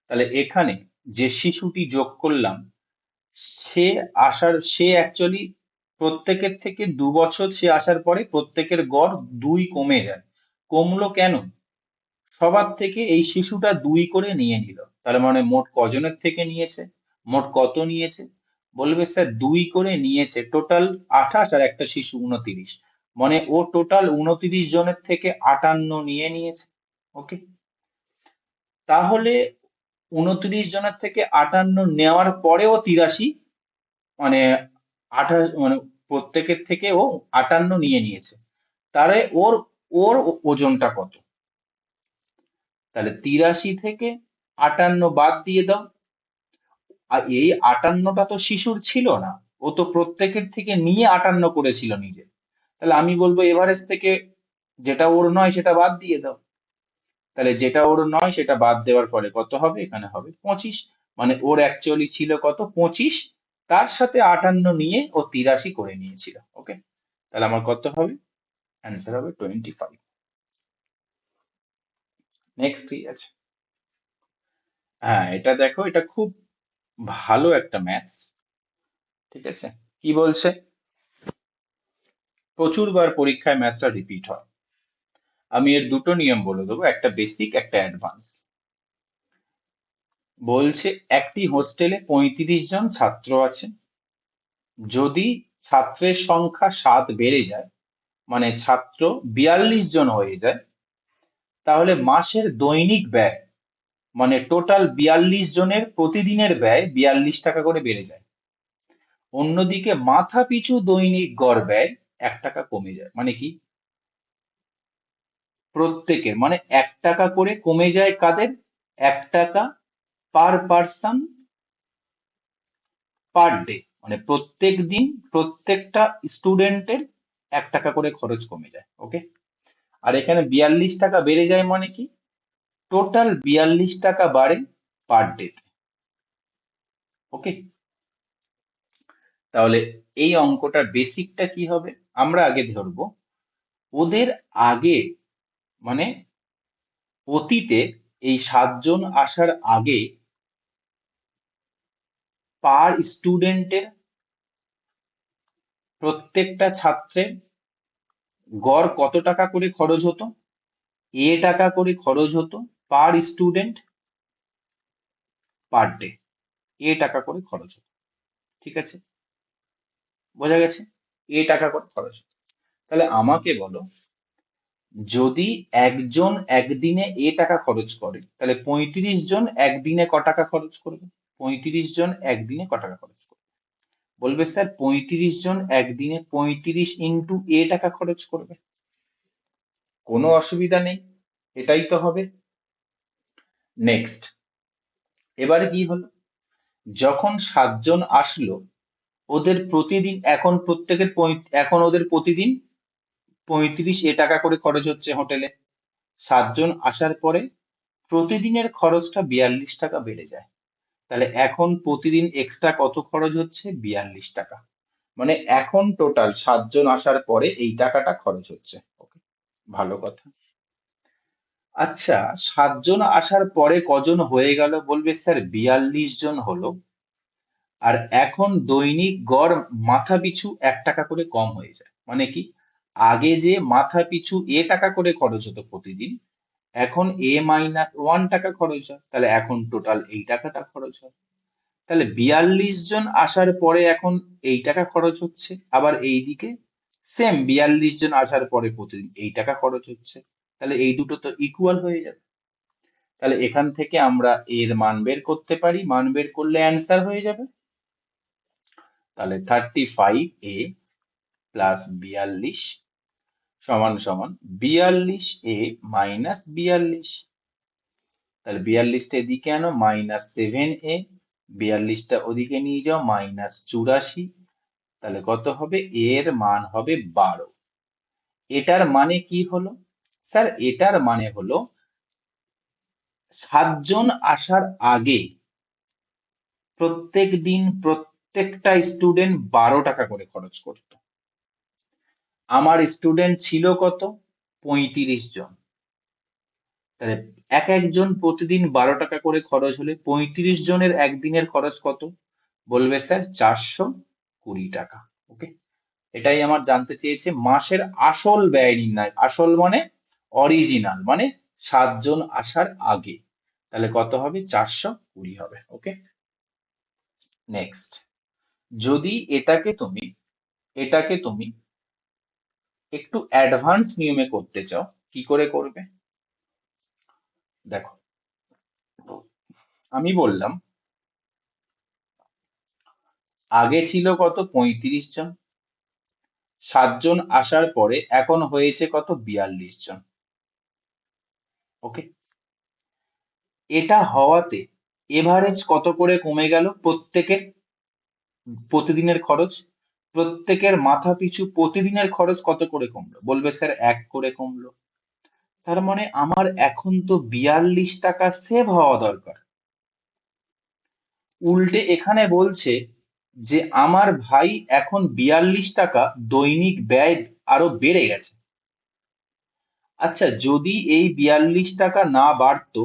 Speaker 1: তাহলে এখানে যে শিশুটি যোগ করলাম, সে অ্যাকচুয়ালি প্রত্যেকের থেকে 2 বছর সে আসার পরে প্রত্যেকের গড় 2 কমে যায়। কমলো কেন? সবার থেকে এই শিশুটা 2 করে নিয়ে নিল, তার মানে মোট কজনের থেকে নিয়েছে, মোট কত নিয়েছে? বলবে স্যার 2 করে নিয়েছে, টোটাল 28 আর একটা শিশু 29, মানে ও টোটাল 29 জনের থেকে 58 নিয়ে নিয়েছে। ওকে, তাহলে 29 জনের থেকে 58 নেওয়ার পরেও 83, মানে 28, মানে প্রত্যেকের থেকে ও 58 নিয়ে নিয়েছে। তাহলে ওর ওর ওজনটা কত? তাহলে 83 থেকে 58 বাদ দিয়ে দাও। আর এই 58টা তো শিশুর ছিল না, ও তো প্রত্যেকের থেকে নিয়ে 58 করেছিল নিজে। তাহলে আমি বলবো এভারেজ থেকে যেটা ওর নয় সেটা বাদ দিয়ে দাও। তাহলে যেটা ওর নয় সেটা বাদ দেওয়ার ফলে কত হবে? এখানে হবে 25, মানে ওর অ্যাকচুয়ালি ছিল কত? 25, তার সাথে 58 নিয়ে ও 83 করে নিয়েছিল। ওকে, তাহলে আমার কত হবে? অ্যান্সার হবে 25। নেক্সট কি আছে? হ্যাঁ, এটা দেখো, এটা খুব ভালো একটা ম্যাথস। ঠিক আছে, কি বলছে? প্রচুরবার পরীক্ষায় ম্যাথটা রিপিট হয়। আমি এর দুটো নিয়ম বলে দেবো, একটা বেসিক, একটা অ্যাডভান্স। বলছে একটি হোস্টেলে 35 জন ছাত্র আছে। যদি ছাত্রের সংখ্যা 7 বেড়ে যায়, মানে ছাত্র 42 জন হয়ে যায়, তাহলে মাসের দৈনিক ব্যয়, মানে টোটাল 42 জনের প্রতিদিনের ব্যয় 42 টাকা করে বেড়ে যায়। অন্যদিকে মাথা পিছু দৈনিক গড় ব্যয় 1 টাকা কমে যায়। মানে কি? প্রত্যেকের, মানে 1 টাকা করে কমে যায়। কাদের? 1 টাকা পার পার্সন পার ডে, মানে প্রত্যেক দিন প্রত্যেকটা স্টুডেন্টের 1 টাকা করে খরচ কমে যায়। ওকে, আর এখানে 42 টাকা বেড়ে যায় মানে কি? টোটাল 42 টাকা বাড়ে পার ডে। ওকে, তাহলে এই অঙ্কটার বেসিকটা কি হবে? আমরা আগে ধরবো ওদের আগে, মানে অতীতে এই 7 জন আসার আগে পার স্টুডেন্টের, প্রত্যেকটা ছাত্রের গড় কত টাকা করে খরচ হতো? টাকা করে খরচ হতো পার স্টুডেন্ট পার ডে। টাকা করে খরচ হতো। ঠিক আছে, বোঝা গেছে? টাকা করে খরচ হতো। তাহলে আমাকে বলো, যদি একজন একদিনে টাকা খরচ করে, তাহলে 35 জন একদিনে ক টাকা খরচ করবে? 35 জন একদিনে ক টাকা খরচ করবে? বলবে স্যার 35 জন একদিনে 35 ইন্টু টাকা খরচ করবে। কোনো অসুবিধা নেই, এটাই তো হবে। নেক্সট, এবারে কি হলো, যখন 7 জন আসলো, ওদের প্রতিদিন এখন প্রত্যেকের এখন ওদের প্রতিদিন 35 টাকা করে খরচ হচ্ছে হোটেলে। 7 জন আসার পরে প্রতিদিনের খরচটা 42 টাকা বেড়ে যায়। তাহলে এখন প্রতিদিন এক্সট্রা কত খরচ হচ্ছে? 42 টাকা। মানে এখন টোটাল 7 জন আসার পরে এই টাকাটা খরচ হচ্ছে। ওকে, ভালো কথা। আচ্ছা, 7 জন আসার পরে কজন হয়ে গেল? বলবে স্যার 42 জন হলো। আর এখন দৈনিক গড় মাথা পিছু 1 টাকা করে কম হয়ে যায়। মানে কি? আগে যে মাথা পিছু টাকা করে খরচ হতো প্রতিদিন, এখন -1 টাকা খরচ হয়। তাহলে এখন টোটাল এই টাকাটা খরচ হয়। তাহলে 42 জন আসার পরে এখন এই টাকা খরচ হচ্ছে, আবার এইদিকে সেম 42 জন আসার পরে প্রতিদিন এই টাকা খরচ হচ্ছে। তাহলে এই দুটো তো ইকুয়াল হয়ে যাবে। তাহলে এখান থেকে আমরা এর মান বের করতে পারি, মান বের করলে অ্যান্সার হয়ে যাবে। তাহলে 35A প্লাস 42 সমান সমান 42A মাইনাস 42। তাহলে 42টা এদিকে আনো, -7A, 42টা ওদিকে নিয়ে যাও, -84। তাহলে কত হবে? এর মান হবে 12। এটার মানে কি হলো? স্যার এটার মানে হলো 7 জন আসার আগে প্রত্যেক দিন প্রত্যেকটা স্টুডেন্ট 12 টাকা করে খরচ করত। আমার স্টুডেন্ট ছিল কত? 35 জন। তাহলে এক একজন প্রতিদিন 12 টাকা করে খরচ হলে 35 জনের একদিনের খরচ কত? বলবে স্যার 420 টাকা। ওকে, এটাই আমার জানতে চেয়েছে। মাসের আসল ব্যয় নির্ণয়, আসল মানে অরিজিনাল, মানে 7 জন আসার আগে, তাহলে কত হবে? 420 হবে। ওকে, নেক্সট। যদি এটাকে তুমি একটু অ্যাডভান্স নিয়মে করতে চাও, কি করে করবে? দেখো, আমি বললাম আগে ছিল কত? 35 জন। 7 জন আসার পরে এখন হয়েছে কত? 42 জন। ওকে, এটা হওয়াতে এভারেজ কত করে কমে গেল প্রত্যেকের প্রতিদিনের খরচ? প্রত্যেকের মাথা পিছু প্রতিদিনের খরচ কত করে কমলো? বলবে স্যার 1 করে কমলো। তার মানে আমার এখন তো 42 টাকা সেভ হওয়া দরকার। উল্টে এখানে বলছে যে আমার ভাই এখন 42 টাকা দৈনিক ব্যয় আরো বেড়ে গেছে। আচ্ছা, যদি এই 42 টাকা না বাড়তো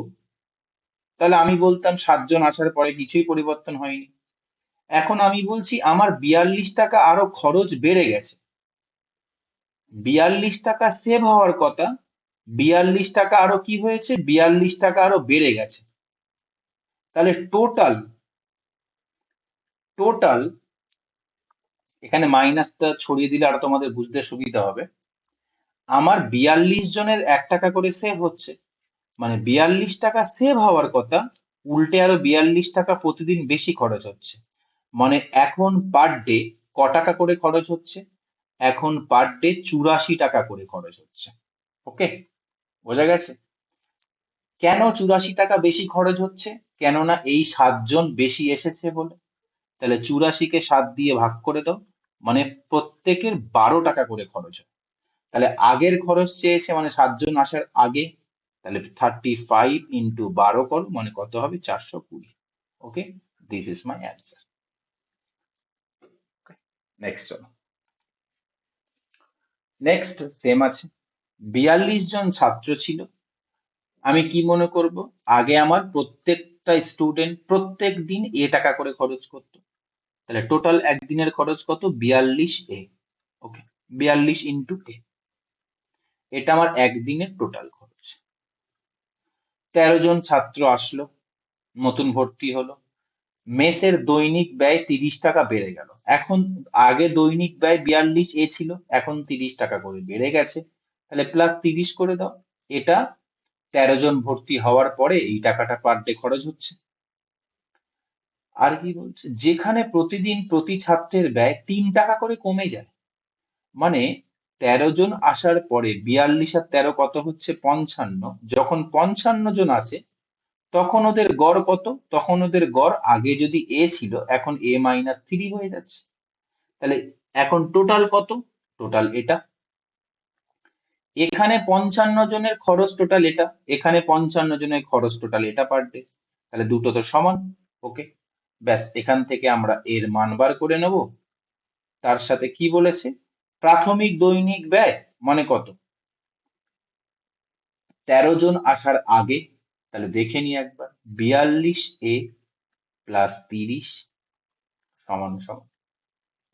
Speaker 1: তাহলে আমি বলতাম 7 জন আসার পরে কিছুই পরিবর্তন হয়নি। এখন আমি বলছি আমার 42 টাকা আরো খরচ বেড়ে গেছে। 42 টাকা সেভ হওয়ার কথা, 42 টাকা আরো কি হয়েছে? 42 টাকা আরো বেড়ে গেছে। তাহলে টোটাল টোটাল এখানে মাইনাসটা ছড়িয়ে দিলে আরো তোমাদের বুঝতে সুবিধা হবে। আমার 42 জনের 1 টাকা করে সেভ হচ্ছে, মানে 42 টাকা সেভ হওয়ার কথা, উল্টে আরো 42 টাকা প্রতিদিন বেশি খরচ হচ্ছে। মানে এখন পার ডে ক টাকা করে খরচ হচ্ছে? এখন পার ডে 84 টাকা করে খরচ হচ্ছে। ওকে, বোঝা গেছে? কেন 84 টাকা বেশি খরচ হচ্ছে? কেননা এই 7 জন বেশি এসেছে বলে। তাহলে 84 কে 7 দিয়ে ভাগ করে দাও, মানে প্রত্যেকের 12 টাকা করে খরচ হয়। তাহলে আগের খরচ চেয়েছে মানে 7 জন আসার আগে, তাহলে 35 ইন্টু 12 করো, মানে কত হবে? 420। Okay, this is my answer. Next চলো, নেক্সট সেম আছে। 42 জন ছাত্র ছিল। আমি কি মনে করব? আগে আমার প্রত্যেকটা স্টুডেন্ট প্রত্যেক দিন টাকা করে খরচ করতো। তাহলে টোটাল একদিনের খরচ কত? 42 ওকে, 42 ইন্টু এটা আমার একদিনের টোটাল খরচ। 13 জন ছাত্র আসলো, নতুন ভর্তি হলো, মেসের দৈনিক ব্যয় 30 টাকা বেড়ে গেল। এখন আগে দৈনিক ব্যয় 42 ছিল, এখন 30 টাকা করে বেড়ে গেছে। তাহলে প্লাস 30 করে দাও। এটা 13 জন ভর্তি হওয়ার পরে এই টাকাটা পার ডে খরচ হচ্ছে। আর কি বলছে? যেখানে প্রতিদিন প্রতি ছাত্রের ব্যয় 3 টাকা করে কমে যায়, মানে 13 জন আসার পরে 42 আর 13 কত হচ্ছে? 55। যখন 55 জন আছে তখন ওদের গড় কত? তখন ওদের গড় আগে যদি ছিল, এখন -3 হয়ে যাচ্ছে। তাহলে এখন টোটাল কত? টোটাল এটা। এখানে 55 জনের খরচ টোটাল এটা, এখানে 55 জনের খরচ টোটাল এটা পার ডে। তাহলে দুটো তো সমান। ওকে, ব্যাস, এখান থেকে আমরা এর মান বার করে নেব। তার সাথে কি বলেছে? প্রাথমিক দৈনিক ব্যয় মানে কত? 13 জন আসার আগে। তাহলে দেখে নি একবার, 42 প্লাস 30 সমান সমান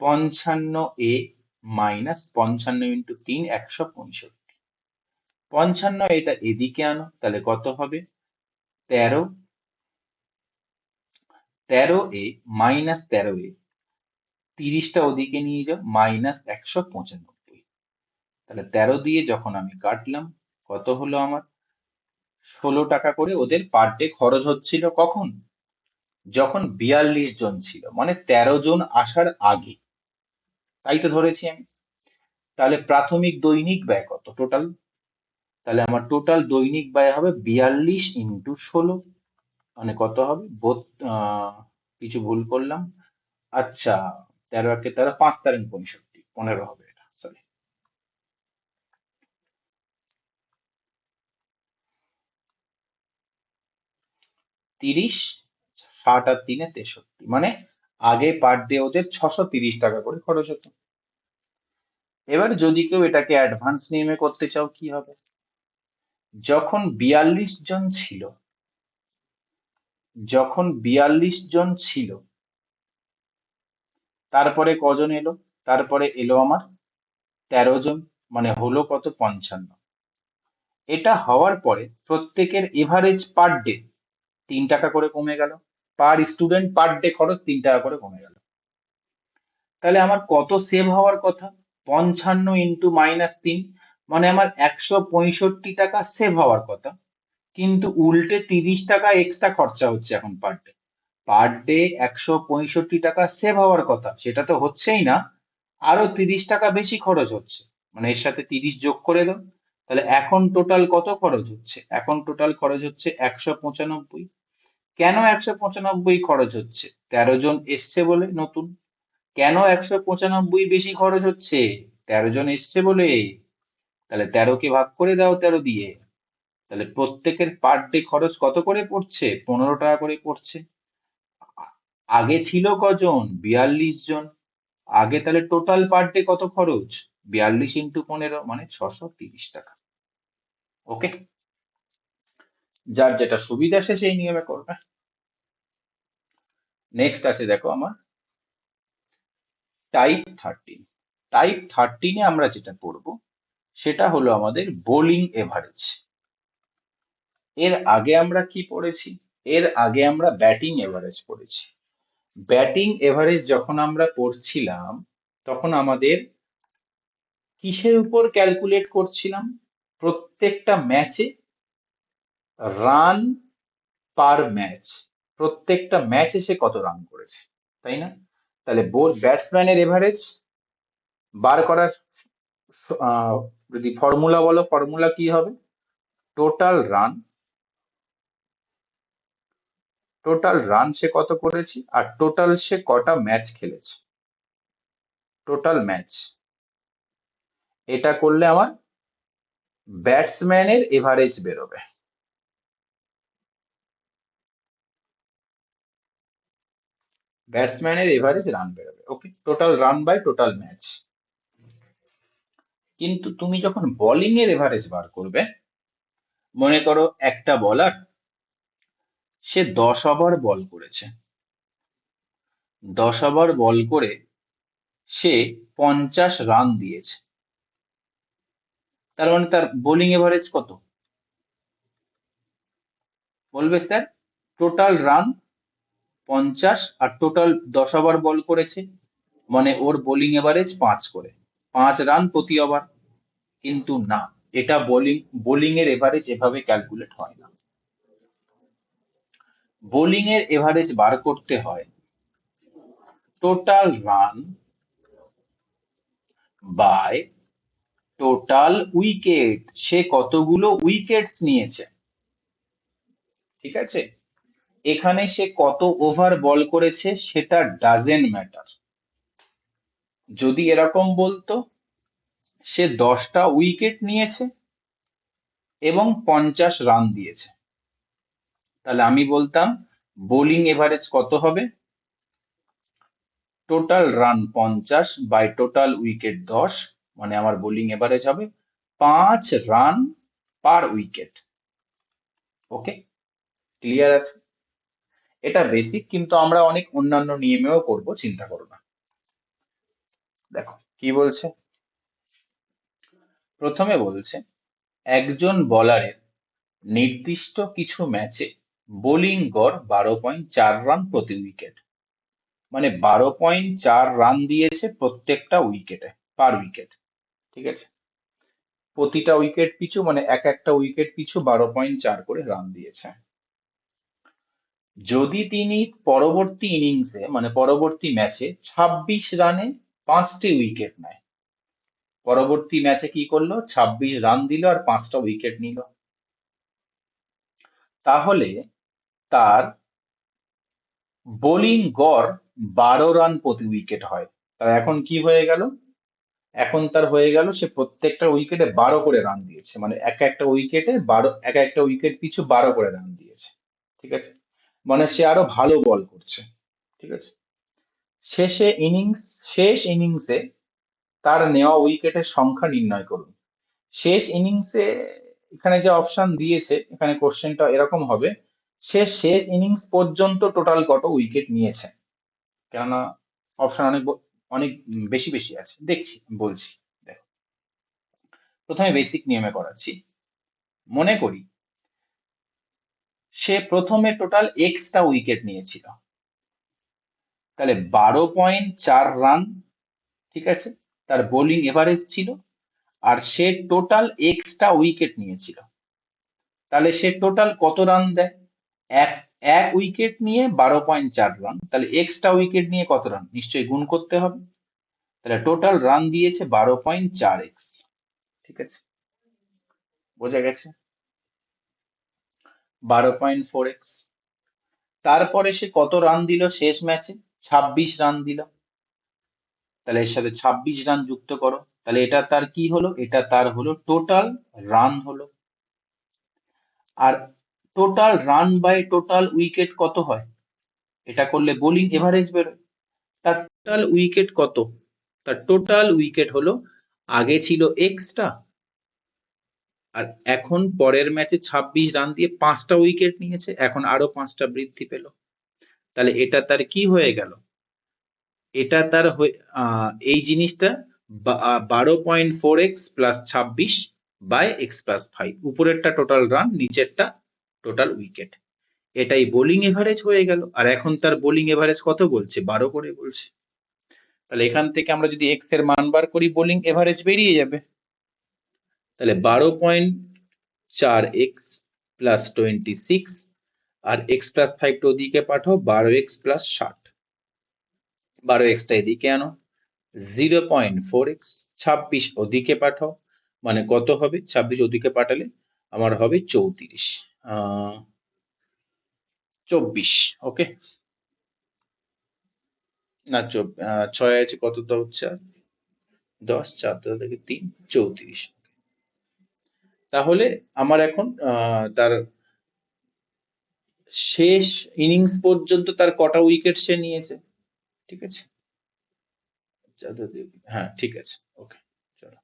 Speaker 1: 55 মাইনাস 55 ইন্টু 3, 165। 55 এটা এদিকে আনো, তাহলে কত হবে? 13 মাইনাস 13 30টা ওদিকে নিয়ে যাও, -195। তাহলে 13 দিয়ে যখন আমি কাটলাম, কত হলো আমার? 16 টাকা করে ওদের পার ডে খরচ হচ্ছিল। কখন? যখন 42 জন ছিল, মানে 13 জন আসার আগে। তাই তো ধরেছি আমি। তাহলে প্রাথমিক দৈনিক ব্যয় কত টোটাল? তাহলে আমার টোটাল দৈনিক ব্যয় হবে 42 ইন্টু 16, মানে কত হবে? কিছু ভুল করলাম। আচ্ছা, 13 একে 13, 5 তারিখ 65, 15 হবে এটা, সরি। 30, 60 আর 3 63, মানে আগে পার ডে ওদের 630 টাকা করে খরচ হতো। এবার যদি কেউ এটাকে অ্যাডভান্স নিয়মে করতে চাও কি হবে? যখন 42 জন ছিল, তারপরে কজন এলো? তারপরে এলো আমার 13 জন, মানে হলো কত? 55। এটা হওয়ার পরে প্রত্যেকের এভারেজ পার ডে 3 টাকা করে কমে গেল, পার স্টুডেন্ট পার ডে খরচ 3 টাকা করে কমে গেল। তাহলে আমার কত সেভ হওয়ার কথা? 55 ইন্টু -3, মানে আমার 165 টাকা সেভ হওয়ার কথা, কিন্তু উল্টে 30 টাকা এক্সট্রা খরচা হচ্ছে এখন পার ডে। পার ডে 165 টাকা সেভ হওয়ার কথা, সেটা তো হচ্ছেই না, আরো 30 টাকা বেশি খরচ হচ্ছে, মানে এর সাথে 30 যোগ করে দাও। তাহলে এখন টোটাল কত খরচ হচ্ছে? এখন টোটাল খরচ হচ্ছে 195। কেন 195 খরচ হচ্ছে? 13 জন এসছে বলে নতুন। কেন 195 বেশি খরচ হচ্ছে? 13 জন এসছে বলে। তাহলে 13 কে ভাগ করে দাও 13 দিয়ে। তাহলে প্রত্যেকের পার ডে খরচ কত করে পড়ছে? 15 টাকা করে পড়ছে। আগে ছিল কজন? 42 জন। আগে তাহলে টোটাল পার ডে কত খরচ? 42 ইন্টু 15, মানে 630 টাকা। ওকে, যার যেটা সুবিধা সে সেই নিয়মে করবে। নেক্সট আছে দেখো আমার টাইপ 13। টাইপ 13-এ আমরা যেটা পড়বো সেটা হলো আমাদের বোলিং এভারেজ। এর আগে আমরা কি পড়েছি? এর আগে আমরা ব্যাটিং এভারেজ পড়েছি। ব্যাটিং এভারেজ যখন আমরা পড়ছিলাম তখন আমাদের কিসের উপর ক্যালকুলেট করছিলাম? প্রত্যেকটা ম্যাচে রান পার ম্যাচ, প্রত্যেকটা ম্যাচে সে কত রান করেছে, তাই না? তাহলে ব্যাটসম্যানের এভারেজ বার করার যদি ফর্মুলা বলো, ফর্মুলা কি হবে? টোটাল রান, টোটাল রান সে কত করেছে আর টোটাল সে কটা ম্যাচ খেলেছে, টোটাল ম্যাচ। এটা করলে আমার ব্যাটসম্যানের এভারেজ বেরোবে। ব্যাটসম্যানের এভারেজ রান বেরোবে। Okay, total run by total match. কিন্তু তুমি যখন বোলিং এর এভারেজ বার করবে, মনে করো একটা বলার সে 10 ওভার বল করেছে, 10 ওভার বল করে সে 50 রান দিয়েছে, তার মানে তার বোলিং এভারেজ কত? বলবে স্যার টোটাল রান 50 আর টোটাল 10 ওভার বল করেছে, মানে ওর বোলিং এভারেজ 5 করে, 5 রান প্রতি ওভার। কিন্তু না, এটা বোলিং এর এভারেজ এভাবে ক্যালকুলেট হয় না। বোলিং এর এভারেজ বার করতে হয় total run by total wicket, সে কতগুলো উইকেটস নিয়েছে। ঠিক আছে, এখানে সে কত ওভার বল করেছে সেটা ডাজেন্ট ম্যাটার। যদি এরকম বলতো সে 10টা উইকেট নিয়েছে এবং 50 রান দিয়েছে, তাহলে আমি বলতাম বোলিং এভারেজ কত হবে? Total run 50 by total wicket 10, মানে আমার বোলিং এভারেজ হবে 5 run per wicket. Okay, clear আছে? এটা বেসিক, কিন্তু আমরা অনেক অন্যান্য নিয়মেও করব, চিন্তা করো না। দেখো কি বলছে। প্রথমে বলছে একজন বলারের নির্দিষ্ট কিছু ম্যাচে বোলিং গড় 12.4 রান প্রতি উইকেট, মানে 12.4 রান দিয়েছে প্রত্যেকটা উইকেটে, পার উইকেট। ঠিক আছে, প্রতিটা উইকেট পিছু, মানে একটা উইকেট পিছু 12.4 করে রান দিয়েছে। যদি তিনি পরবর্তী ইনিংসে, মানে পরবর্তী ম্যাচে 26 রানে 5টি উইকেট নেয়, পরবর্তী ম্যাচে কি করলো? 26 রান দিল আর 5টা উইকেট নিল, তাহলে তার বোলিং গড় 12 রান প্রতি উইকেট হয়। তার এখন কি হয়ে গেল? এখন তার হয়ে গেল সে প্রত্যেকটা উইকেটে 12 করে রান দিয়েছে, মানে এক একটা উইকেটে 12, এক একটা উইকেট পিছু 12 করে রান দিয়েছে। ঠিক আছে, মানে সে আরো ভালো বল করছে, ঠিক আছে। শেষ ইনিংসে তার নেওয়া উইকেটের সংখ্যা নির্ণয় করুন। শেষ ইনিংসে এখানে যে অপশন দিয়েছে, এখানে কোশ্চেনটা এরকম হবে, সে শেষ ইনিংস পর্যন্ত টোটাল কত উইকেট নিয়েছে। কেননা অপশন অনেক বেশি বেশি আছে, দেখছি বলছি। দেখো, প্রথমে বেসিক নিয়মে করাচ্ছি। মনে করি সে প্রথমে টোটাল এক্সটা উইকেট নিয়েছিল, তাহলে 12.4 রান, ঠিক আছে, তার বোলিং এভারেজ ছিল। আর সে টোটাল এক্সটা উইকেট নিয়েছিল, তাহলে সে টোটাল কত রান দেয়? এক এক উইকেট নিয়ে 12.4 রান, তাহলে এক্সট্রা উইকেট নিয়ে কত রান, নিশ্চয়ই গুণ করতে হবে। তাহলে টোটাল রান দিয়েছে 12.4x, ঠিক আছে, বোঝা গেছে, 12.4x। তারপরে সে কত রান দিল শেষ ম্যাচে? 26 রান দিল, তাহলে এর সাথে 26 রান যুক্ত করো, তাহলে এটা তার কি হলো? এটা তার হলো টোটাল রান হলো। আর total run by total wicket কত হয়? এটা করলে বোলিং এভারেজ বেরোয়। তার টোটাল উইকেট কত? তার টোটাল উইকেট হলো, আগে ছিল এক্সটা, আর এখন পরের ম্যাচে 26 রান দিয়ে 5টা উইকেট নিয়েছে, এখন আরো 5টা বৃদ্ধি পেল, তাহলে এটা তার কি হয়ে গেল? এটা তার এই জিনিসটা 12.4x plus 26 by x plus 5, উপরেরটা টোটাল রান, নিচেরটা টোটাল উইকেট, এটাই বোলিং এভারেজ হয়ে গেল। আর এখন তার বোলিং এভারেজ কত বলছে? 12 করে বলছে। তাহলে এখান থেকে আমরা যদি এক্স এর মান বার করি, বোলিং এভারেজ বেরিয়ে যাবে। তাহলে 12.4x প্লাস 26, আর এক্স প্লাস 5টা ওদিকে পাঠাও, 12x প্লাস 60, 12xটা এদিকে আনো, 0.4x, 26 ওদিকে পাঠাও, মানে কত হবে? 26 ওদিকে পাঠালে আমার হবে 24, ওকে না, 6 আছে, কতটা হচ্ছে? 10, 4 থেকে 3, 34। তাহলে আমার এখন তার শেষ ইনিংস পর্যন্ত তার কটা উইকেট সে নিয়েছে, ঠিক আছে, হ্যাঁ ঠিক আছে, ওকে, চলো।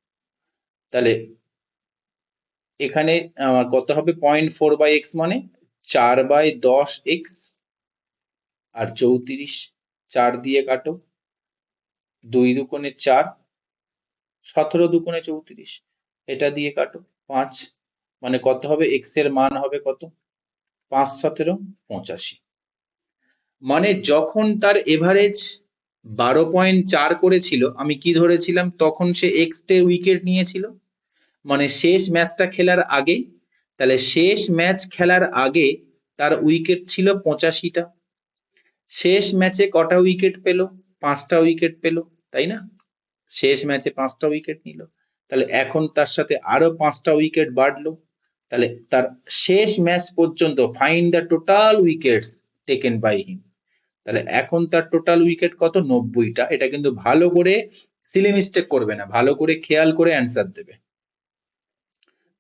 Speaker 1: তাহলে এখানে আমার কত হবে? 0.4/x, মানে 4/10x, আর 34, 4 দিয়ে কাটো, 2 দুগুণে 4, 17 দুগুণে 34, এটা দিয়ে কাটো 5, মানে কত হবে? x এর মান হবে কত? 5 17 85। মানে যখন তার এভারেজ 12.4 করেছিল, আমি কি ধরেছিলাম? তখন সে এক্স তে উইকেট নিয়েছিল, মানে শেষ ম্যাচটা খেলার আগে। তাহলে শেষ ম্যাচ খেলার আগে তার উইকেট ছিল 85টা। শেষ ম্যাচে কটা উইকেট পেল? 5টা উইকেট পেল, তাই না? শেষ ম্যাচে 5টা উইকেট নিল, তাহলে এখন তার সাথে আরো 5টা উইকেট বাড়লো, তাহলে তার শেষ ম্যাচ পর্যন্ত find the total wickets taken by him. তাহলে এখন তার টোটাল উইকেট কত? 90টা। এটা কিন্তু ভালো করে সিলি মিস্টেক করবে না, ভালো করে খেয়াল করে অ্যান্সার দেবে।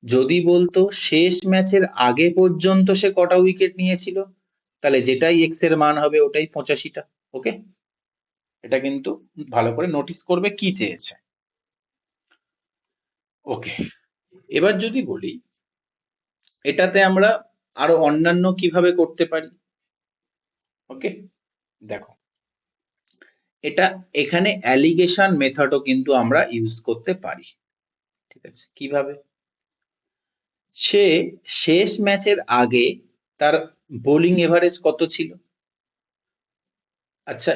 Speaker 1: যদি বলতো শেষ ম্যাচের আগে পর্যন্ত সে কটা উইকেট নিয়েছিল, তাহলে যেটাই এক্স এর মান হবে ওটাই 85টা, ওকে। এটা কিন্তু ভালো করে নোটিস করবে কি চেয়েছে, ওকে। এবার যদি বলি এটাতে আমরা আরো অন্যান্য কিভাবে করতে পারি, ওকে, দেখো, এটা এখানে অ্যালিগেশন মেথডও কিন্তু আমরা ইউজ করতে পারি, ঠিক আছে। কিভাবে? সে শেষ ম্যাচের আগে তার বোলিং এভারেজ কত ছিল? আচ্ছা,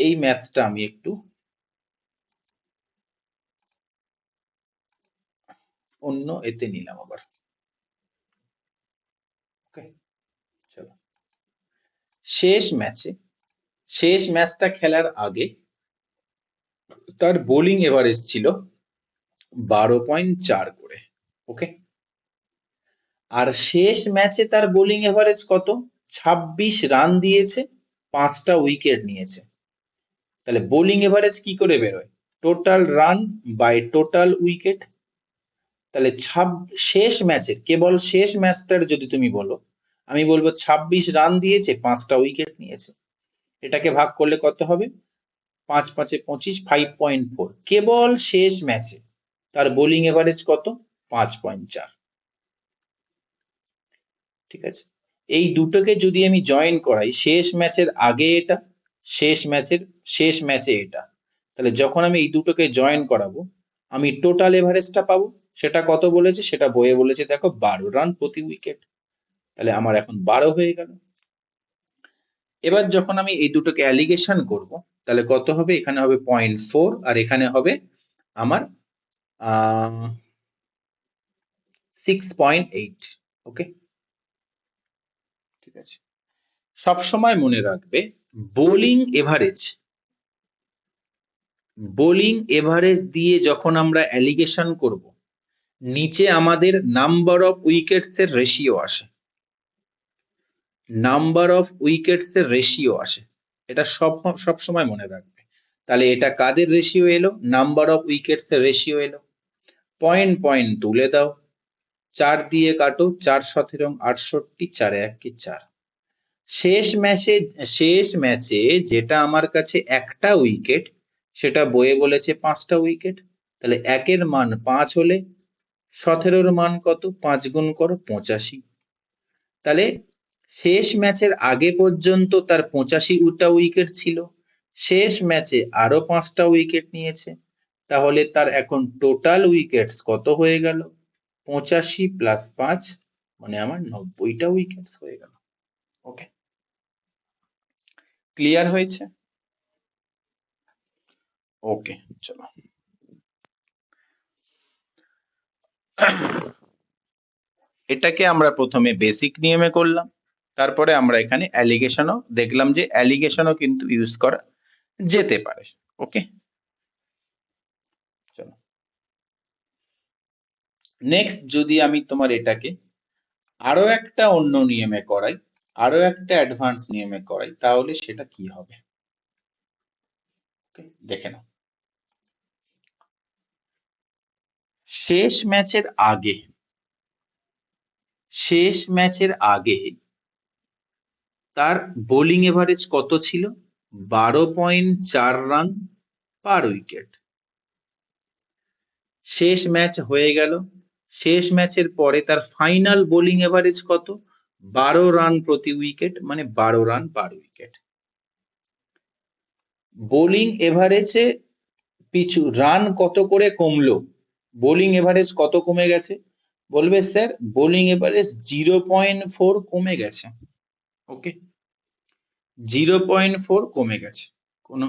Speaker 1: এই ম্যাচটা আমি একটু অন্য এতে নিলাম আবার, ওকে, চলো। শেষ ম্যাচটা খেলার আগে তার বোলিং এভারেজ ছিল 12.4 করে, ওকে। আর শেষ ম্যাচে তার বোলিং এভারেজ কত? 26 রান দিয়েছে, 5টা উইকেট নিয়েছে। তাহলে বোলিং এভারেজ কি করে বেরোয়? Total run by total wicket. তাহলে শেষ ম্যাচের, কেবল শেষ ম্যাচটার যদি তুমি বলো, আমি বলবো 26 রান দিয়েছে, 5টা উইকেট নিয়েছে। এটাকে ভাগ করলে কত হবে? 5 5 25, 5.4। কেবল শেষ ম্যাচে তার বোলিং এভারেজ কত? 5.4। ঠিক আছে, এই দুটোকে যদি আমি জয়েন করাই, শেষ ম্যাচের আগে এটা, শেষ ম্যাচে এটা, তাহলে যখন আমি এই দুটোকে জয়েন করাবো আমি টোটাল এভারেজটা পাবো। সেটা কত বলেছে? সেটা বইয়ে বলেছে দেখো 12 রান প্রতি উইকেট। তাহলে আমার এখন 12 হয়ে গেল। এবার যখন আমি এই দুটোকে অ্যালিগেশন করব, তাহলে কত হবে? এখানে হবে 0.4 আর এখানে হবে আমার 6.8। ওকে, ঠিক আছে। সবসময় মনে রাখবে, বোলিং এভারেজ দিয়ে যখন আমরা অ্যালিগেশন করব, নিচে আমাদের নাম্বার অফ উইকেটস এর রেশিও আসে। এটা সব সময় মনে রাখবে। তাহলে এটা কাদের রেশিও এলো? নাম্বার অফ উইকেটস এর রেশিও এলো। পয়েন্ট তুলে দাও, 4 দিয়ে কাটো, 4 17 68, 4 1 কি 4। শেষ ম্যাচে যেটা আমার কাছে একটা উইকেট, সেটা বইয়ে বলেছে 5টা উইকেট। তাহলে 1 এর মান 5 হলে 17 এর মান কত? 5 গুণ করো, 85। তাহলে শেষ ম্যাচের আগে পর্যন্ত তার 85টা উইকেট ছিল, শেষ ম্যাচে আরো 5টা উইকেট নিয়েছে, তাহলে তার এখন টোটাল উইকেটস কত হয়ে গেল? 85 প্লাস 5, মানে আমার 90টা উইকেটস হয়ে গেল। ওকে, ক্লিয়ার হয়েছে? ওকে, চলো। এটাকে আমরা প্রথমে বেসিক নিয়মে করলাম, তারপরে আমরা এখানে অ্যালিগেশনও দেখলাম যে অ্যালিগেশনও কিন্তু ইউজ করা যেতে পারে। ওকে, চলো নেক্সট যদি আমি তোমার এটাকে আরো একটা অন্য নিয়মে করাই, আরো একটা অ্যাডভান্স নিয়মে করাই, তাহলে সেটা কি হবে? ওকে, দেখে নাও। শেষ ম্যাচের আগে তার বোলিং এভারেজ কত ছিল? 12.4 রান পার উইকেট। শেষ ম্যাচ হয়ে গেল, শেষ ম্যাচের পরে তার ফাইনাল বোলিং এভারেজ কত? 12 রান প্রতি উইকেট, মানে 12 রান পার উইকেট। বোলিং এভারেজে পিছু রান কত করে কমলো? বোলিং এভারেজ কত কমে গেছে? বলবে স্যার বোলিং এভারেজ 0.4 কমে গেছে। ওকে, 0.4 কমে গেছে, কোনো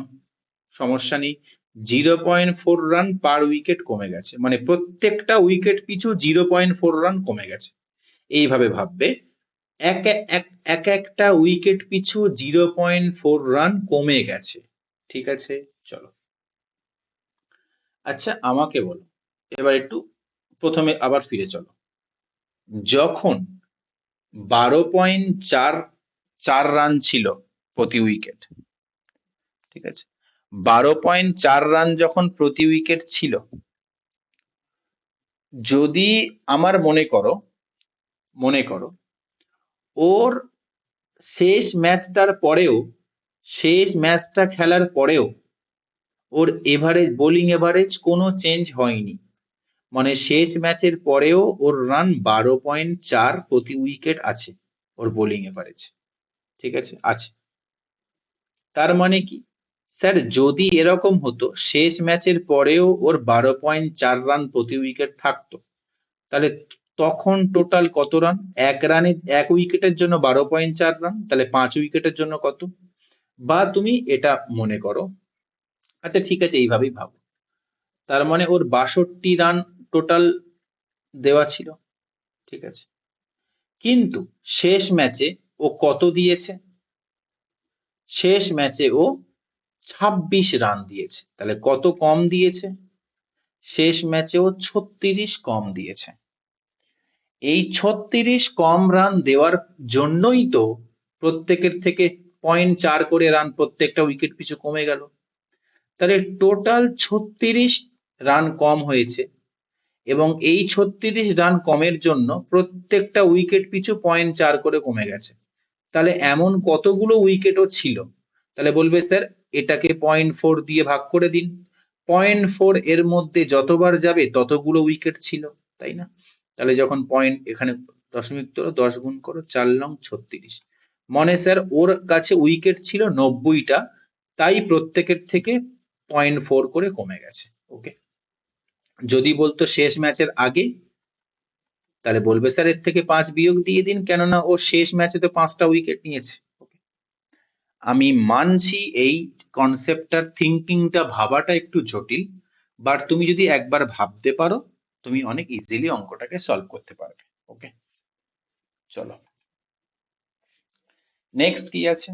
Speaker 1: সমস্যা নেই। 0.4 রান পার উইকেট কমে গেছে, মানে প্রত্যেকটা উইকেট পিছু 0.4 রান কমে গেছে। এইভাবে ভাববে, একটা উইকেট পিছু 0.4 রান কমে গেছে। ঠিক আছে, চলো। আচ্ছা আমাকে বলো, এবার একটু প্রথমে আবার ফিরে চলো। যখন 12.4 রান ছিল প্রতি উইকেট, ঠিক আছে, 12.4 রান যখন প্রতি উইকেট ছিল, যদি আমার মনে করো ওর শেষ ম্যাচটা খেলার পরেও ওর বোলিং এভারেজ কোনো চেঞ্জ হয়নি, মানে শেষ ম্যাচের পরেও ওর রান 12.4 প্রতি উইকেট আছে, ওর বোলিং এভারেজ। ঠিক আছে, আছে। তার মানে কি স্যার, যদি এরকম হতো শেষ ম্যাচের পরেও ওর 12.4 রান প্রতি উইকেট থাকতো, তাহলে তখন টোটাল কত রান? এক উইকেটের জন্য 12.4 রান, তাহলে 5 উইকেটের জন্য কত? বা তুমি এটা মনে করো, আচ্ছা ঠিক আছে এইভাবেই ভাবো, তার মানে ওর 62 রান টোটাল দেওয়া ছিল। ঠিক আছে, কিন্তু শেষ ম্যাচে ও কত দিয়েছে? শেষ ম্যাচে ও 26 রান দিয়েছে, তাহলে কত কম দিয়েছে? শেষ ম্যাচে ও 36 কম দিয়েছে। এই 36 কম রান দেওয়ার জন্যই তো প্রত্যেকের থেকে 0.4 করে রান প্রত্যেকটা উইকেট পিছু কমে গেল। তাহলে টোটাল 36 রান কম হয়েছে, এবং এই 36 রান কমের জন্য প্রত্যেকটা উইকেট পিছু 0.4 করে কমে গেছে। তাহলে এমন কতগুলো উইকেটও ছিল? তাহলে বলবে স্যার এটাকে 0.4 দিয়ে ভাগ করে দিন। 0.4 এর মধ্যে যতবার যাবে ততগুলো উইকেট ছিল, তাই না? তাহলে যখন পয়েন্ট এখানে দশমিক তোলো, 10 গুণ করো, 4 লং 36, মানে স্যার ওর কাছে উইকেট ছিল 90টা, তাই প্রত্যেকের থেকে 0.4 করে কমে গেছে। ওকে, যদি বলতো শেষ ম্যাচের আগে, তাহলে বলবে স্যার এর থেকে 5 বিয়োগ দিয়ে দিন, কেননা ও শেষ ম্যাচে তো 5টা উইকেট নিয়েছে। আমি মানছি এই কনসেপ্টটার থিঙ্কিংটা, ভাবাটা একটু জটিল, বাট তুমি যদি একবার ভাবতে পারো তুমি অনেক ইজিলি অঙ্কটাকে সলভ করতে পারবে। ওকে, চলো নেক্সট কি আছে।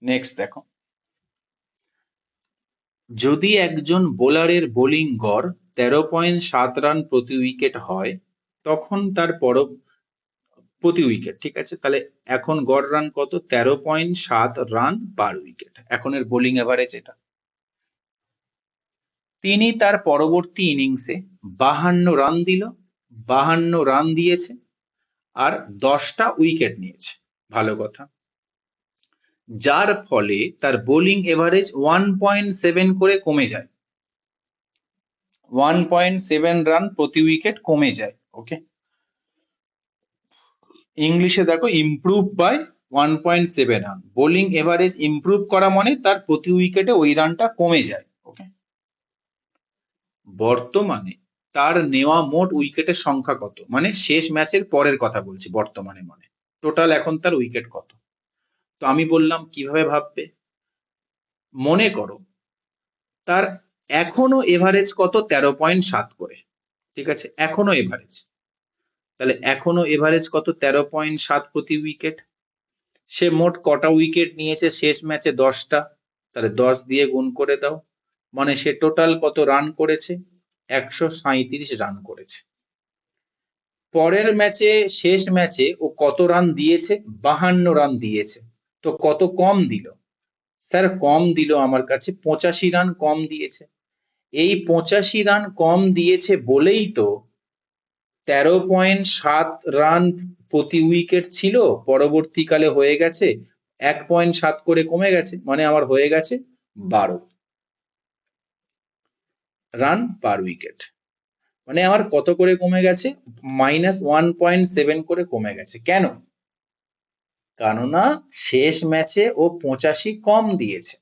Speaker 1: নেক্সট দেখো, যদি একজন বোলারের বোলিং গড় 13.7 রান প্রতি উইকেট হয়, তখন তার প্রতি উইকেট, ঠিক আছে, তাহলে এখন গড় রান কত? 13.7 রান পার উইকেট, এখন এর বোলিং এভারেজ এটা। তিনি তার পরবর্তী ইনিংসে 52 রান দিল, 52 রান দিয়েছে আর 10টা উইকেট নিয়েছে, ভালো কথা, যার ফলে তার বোলিং এভারেজ 1.7 করে কমে যায়, 1.7 রান প্রতি উইকেট কমে যায়। ওকে, ইংলিশে দেখো improve by 1.7 run, bowling average improve করা মানে তার প্রতি উইকেটে ওই রানটা কমে যায়। ওকে, বর্তমানে তার নেওয়া মোট উইকেটের সংখ্যা কত, মানে শেষ ম্যাচের পরের কথা বলছি, বর্তমানে মানে টোটাল এখন তার উইকেট কত। তো আমি বললাম কিভাবে ভাববে, মনে করো তার এখনো এভারেজ কত? 13.7 করে, ঠিক আছে, এখনো এভারেজ, তাহলে এখনো এভারেজ কত? 13.7 প্রতি উইকেট। সে মোট কটা উইকেট নিয়েছে শেষ ম্যাচে? 10টা, তাহলে 10 দিয়ে গুণ করে দাও, মানে সে টোটাল কত রান করেছে? 137 রান করেছে। পরের ম্যাচে, শেষ ম্যাচে ও কত রান দিয়েছে? 52 রান দিয়েছে। তো কত কম দিল? স্যার কম দিল আমার কাছে 85 রান কম দিয়েছে। এই 85 রান কম দিয়েছে বলেই তো 13.7 রান প্রতি উইকেট ছিল, পরবর্তীকালে হয়ে গেছে 1.7 করে কমে গেছে, মানে আমার হয়ে গেছে 12 রান পার উইকেট। মানে আমার কত করে কমে গেছে? -1.7 করে কমে গেছে। কেন? কেননা শেষ ম্যাচে ও 85 কম দিয়েছে।